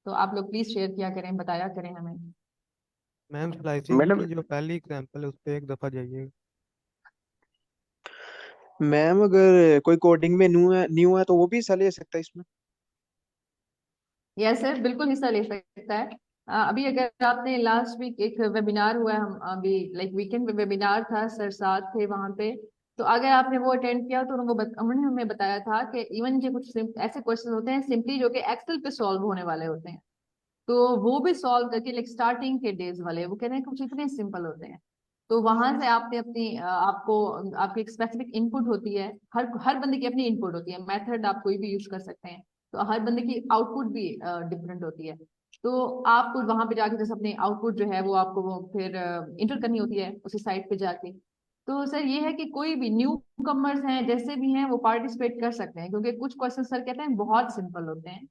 तो आप लोग प्लीज शेयर किया करें, बताया करें हमें। मैम स्लाइसिंग मैडम की जो पहली एग्जांपल है उस पर एक दफा जाइए। मैम अगर कोई कोडिंग में न्यू है तो वो भी हिस्सा ले सकता है इसमें? यस सर, बिल्कुल हिस्सा ले सकता है। अभी अगर आपने लास्ट वीक एक वेबिनार हुआ है, हम अभी लाइक वीकेंड पे वेबिनार था, सर साथ थे वहां पे। तो अगर आपने वो अटेंड किया तो उन्होंने हमें बताया था कि इवन जो कुछ ऐसे क्वेश्चन होते हैं सिंपली जो कि एक्सेल पे सॉल्व होने वाले होते हैं, तो वो भी सॉल्व करके लाइक स्टार्टिंग के डेज वाले वो कह रहे हैं कुछ इतने सिंपल होते हैं। तो वहां से आपने आपको आपकी एक स्पेसिफिक इनपुट होती है। हर हर बंदे की अपनी इनपुट होती है, मेथड आप कोई भी यूज कर सकते हैं। तो हर बंदे की आउटपुट भी डिफरेंट होती है। तो आपको वहां पे जाके जैसे अपनी आउटपुट जो है वो आपको वो फिर इंटर करनी होती है उसी साइट पे जाके। तो सर ये है कि कोई भी न्यू कमर्स हैं जैसे भी हैं वो पार्टिसिपेट कर सकते हैं, क्योंकि कुछ क्वेश्चन सर कहते हैं बहुत सिंपल होते हैं।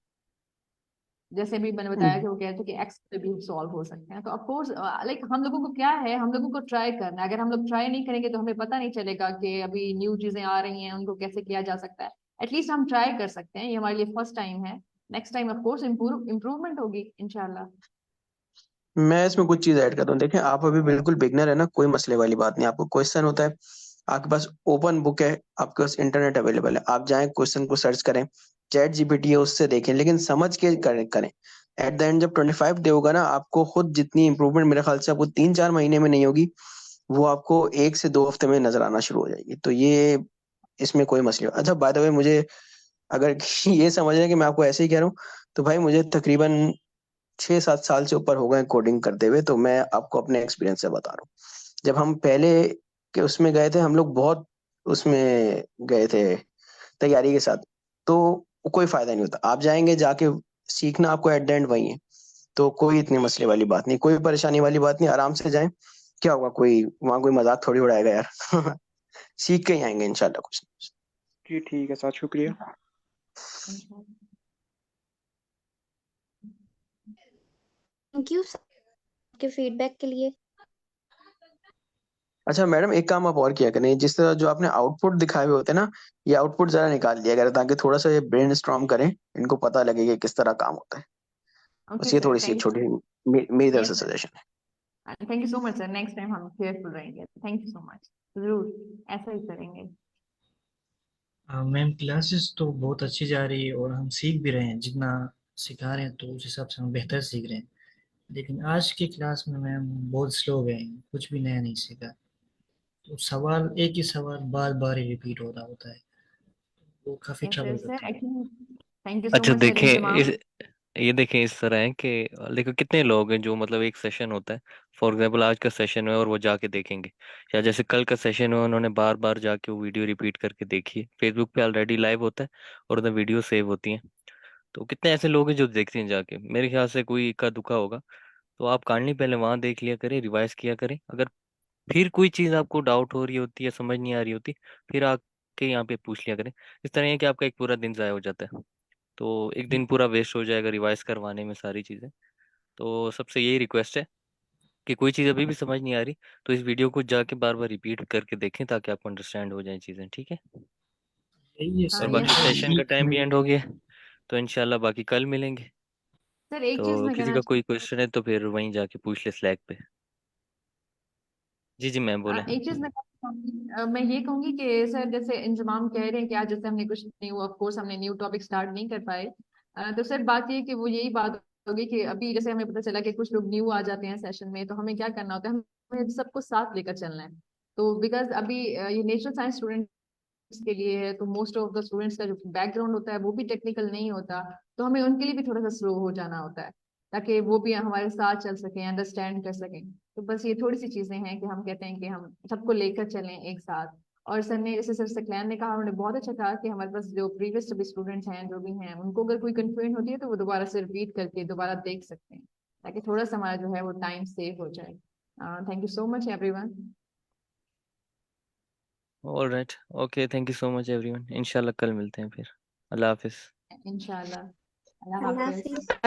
जैसे भी मैंने बताया कि वो कहते हैं कि एक्स पे भी सॉल्व हो सकते हैं। तो ऑफ कोर्स लाइक हम लोगों को क्या है, हम लोगों को ट्राई करना है। अगर हम लोग ट्राई नहीं करेंगे तो हमें पता नहीं चलेगा कि अभी न्यू चीजें आ रही हैं उनको कैसे किया जा सकता है। एटलीस्ट हम ट्राई कर सकते हैं, ये हमारे लिए फर्स्ट टाइम है। Next time of course improvement होगी इंशाल्लाह। मैं इसमें कुछ चीज ऐड करता हूँ। देखें, आप अभी बिल्कुल बिगनर है ना, कोई मसले वाली बात नहीं। आपको क्वेश्चन होता है, आपके पास ओपन बुक है, आपके पास इंटरनेट अवेलेबल है, आप जाएं क्वेश्चन को सर्च करें, चैट जीपीटी है उससे देखें, लेकिन समझ के करें। एट द एंड जब 25 डे होगा ना, आपको खुद जितनी इंप्रूवमेंट मेरे ख्याल से आपको 3-4 महीने में नहीं होगी, वो आपको 1 से 2 हफ्ते में नजर आना शुरू हो जाएगी। तो ये इसमें कोई मसले। अच्छा, बाय द वे, मुझे अगर ये समझ रहे हैं कि मैं आपको ऐसे ही कह रहा हूँ, तो भाई मुझे तकरीबन 6-7 साल से ऊपर हो गए कोडिंग करते हुए। तो मैं आपको अपने एक्सपीरियंस से बता रहा हूँ। जब हम पहले के उसमें गए थे, हम लोग बहुत उसमें गए थे तैयारी के साथ, तो कोई फायदा नहीं होता। आप जाएंगे जाके सीखना आपको एट द एंड वही है। तो कोई इतनी मसले वाली बात नहीं, कोई परेशानी वाली बात नहीं, आराम से जाएं। क्या होगा, कोई वहां कोई मजाक थोड़ी उड़ाएगा यार। सीख के ही आएंगे इंशाल्लाह कुछ ना कुछ। जी ठीक है सर, शुक्रिया। थैंक यू के फीडबैक के लिए। अच्छा मैडम, एक काम आप और किया करें, जिस तरह जो आपने आउटपुट दिखाए हुए होते हैं ना, ये आउटपुट जरा निकाल दिया करें, ताकि थोड़ा सा ये ब्रेन स्ट्रॉम करें, इनको पता लगे कि किस तरह काम होता है। ओके बस ये सर, थोड़ी सी एक थैंक छोटी मेरी तरफ यू। से यस सजेशन है। Sir, thank you so much sir. Next time हम केयरफुल रहेंगे। थैंक यू सो मच, जरूर ऐसा ही करेंगे। मैम क्लासेस तो बहुत अच्छी जा रही है और हम सीख भी रहे हैं। जितना सिखा रहे हैं तो उस हिसाब से हम बेहतर सीख रहे हैं। लेकिन आज की क्लास में मैम बहुत स्लो गए हैं, कुछ भी नया नहीं सीखा। तो सवाल, एक ही सवाल बार बार ही रिपीट हो रहा होता है, वो काफी यस ट्रबल यस सर, करता है। एक्चुअली थैंक यू सो अच्छा मच सर देखें, इंजमाम। ये देखें इस तरह है कि देखो कितने लोग हैं जो मतलब एक सेशन होता है, फॉर एग्जांपल आज का सेशन है और वो जाके देखेंगे, या जैसे कल का सेशन है उन्होंने बार बार जाके वो वीडियो रिपीट करके देखी है। फेसबुक पे ऑलरेडी लाइव होता है और उधर वीडियो सेव होती हैं। तो कितने ऐसे लोग हैं जो देखते हैं जाके, मेरे ख्याल से कोई इक्का दुक्का होगा। तो आप काइंडली पहले वहां देख लिया करें, रिवाइज किया करें। अगर फिर कोई चीज़ आपको डाउट हो रही होती है, समझ नहीं आ रही होती, फिर आके यहाँ पे पूछ लिया करें। इस तरह है कि आपका एक पूरा दिन ज़ाया हो जाता है, तो एक दिन पूरा वेस्ट हो जाएगा रिवाइज करवाने में सारी चीज़ें। तो सबसे यही रिक्वेस्ट है कि कोई चीज़ अभी भी समझ नहीं आ रही तो इस वीडियो को जाके बार बार रिपीट करके देखें, ताकि आपको अंडरस्टैंड हो जाए चीज़ें, ठीक है। यही है और सर, यस बाकी सर। सेशन का टाइम भी एंड हो गया है, तो इंशाल्लाह बाकी कल मिलेंगे। सर एक चीज तो मैं किसी कहना का कोई क्वेश्चन है तो फिर वहीं जाके पूछ ले स्लैक पे। जी जी मैम बोले। एक चीज मैं ये कहूंगी कि सर जैसे इंजमाम कह रहे हैं कि आज जैसे हमने कुछ न्यू, ऑफ कोर्स हमने न्यू टॉपिक स्टार्ट नहीं कर पाए। तो सर बात ये है कि वो यही बात होगी कि अभी जैसे हमें पता चला कि कुछ लोग न्यू आ जाते हैं सेशन में, तो हमें क्या करना होता है, हमें सबको साथ लेकर चलना है। तो बिकॉज अभी ये नेचुरल साइंस स्टूडेंट्स के लिए है, तो मोस्ट ऑफ द स्टूडेंट्स का जो बैकग्राउंड होता है वो भी टेक्निकल नहीं होता, तो हमें उनके लिए भी थोड़ा सा स्लो हो जाना होता है, ताकि वो भी हमारे साथ चल सकें, अंडरस्टैंड कर सकें। तो बस ये थोड़ी सी चीजें हैं कि हम कहते हैं कि हम सबको लेकर चलें एक साथ। और सर ने, जैसे सर सकलैन ने कहा, उन्होंने बहुत अच्छा कहा कि हमारे पास जो प्रीवियस सभी स्टूडेंट्स हैं जो भी हैं, उनको अगर कोई कंफ्यूजन होती है तो वो दोबारा से रिपीट करके दोबारा देख सकते हैं, ताकि थोड़ा सा हमारा जो है वो टाइम सेव हो जाए। Thank you so much everyone. All right, okay, thank you so much everyone. इंशाल्लाह कल मिलते हैं फिर। अल्लाह हाफिज। इंशाल्लाह। अल्लाह अल्लाह हाफिज। हाफिज।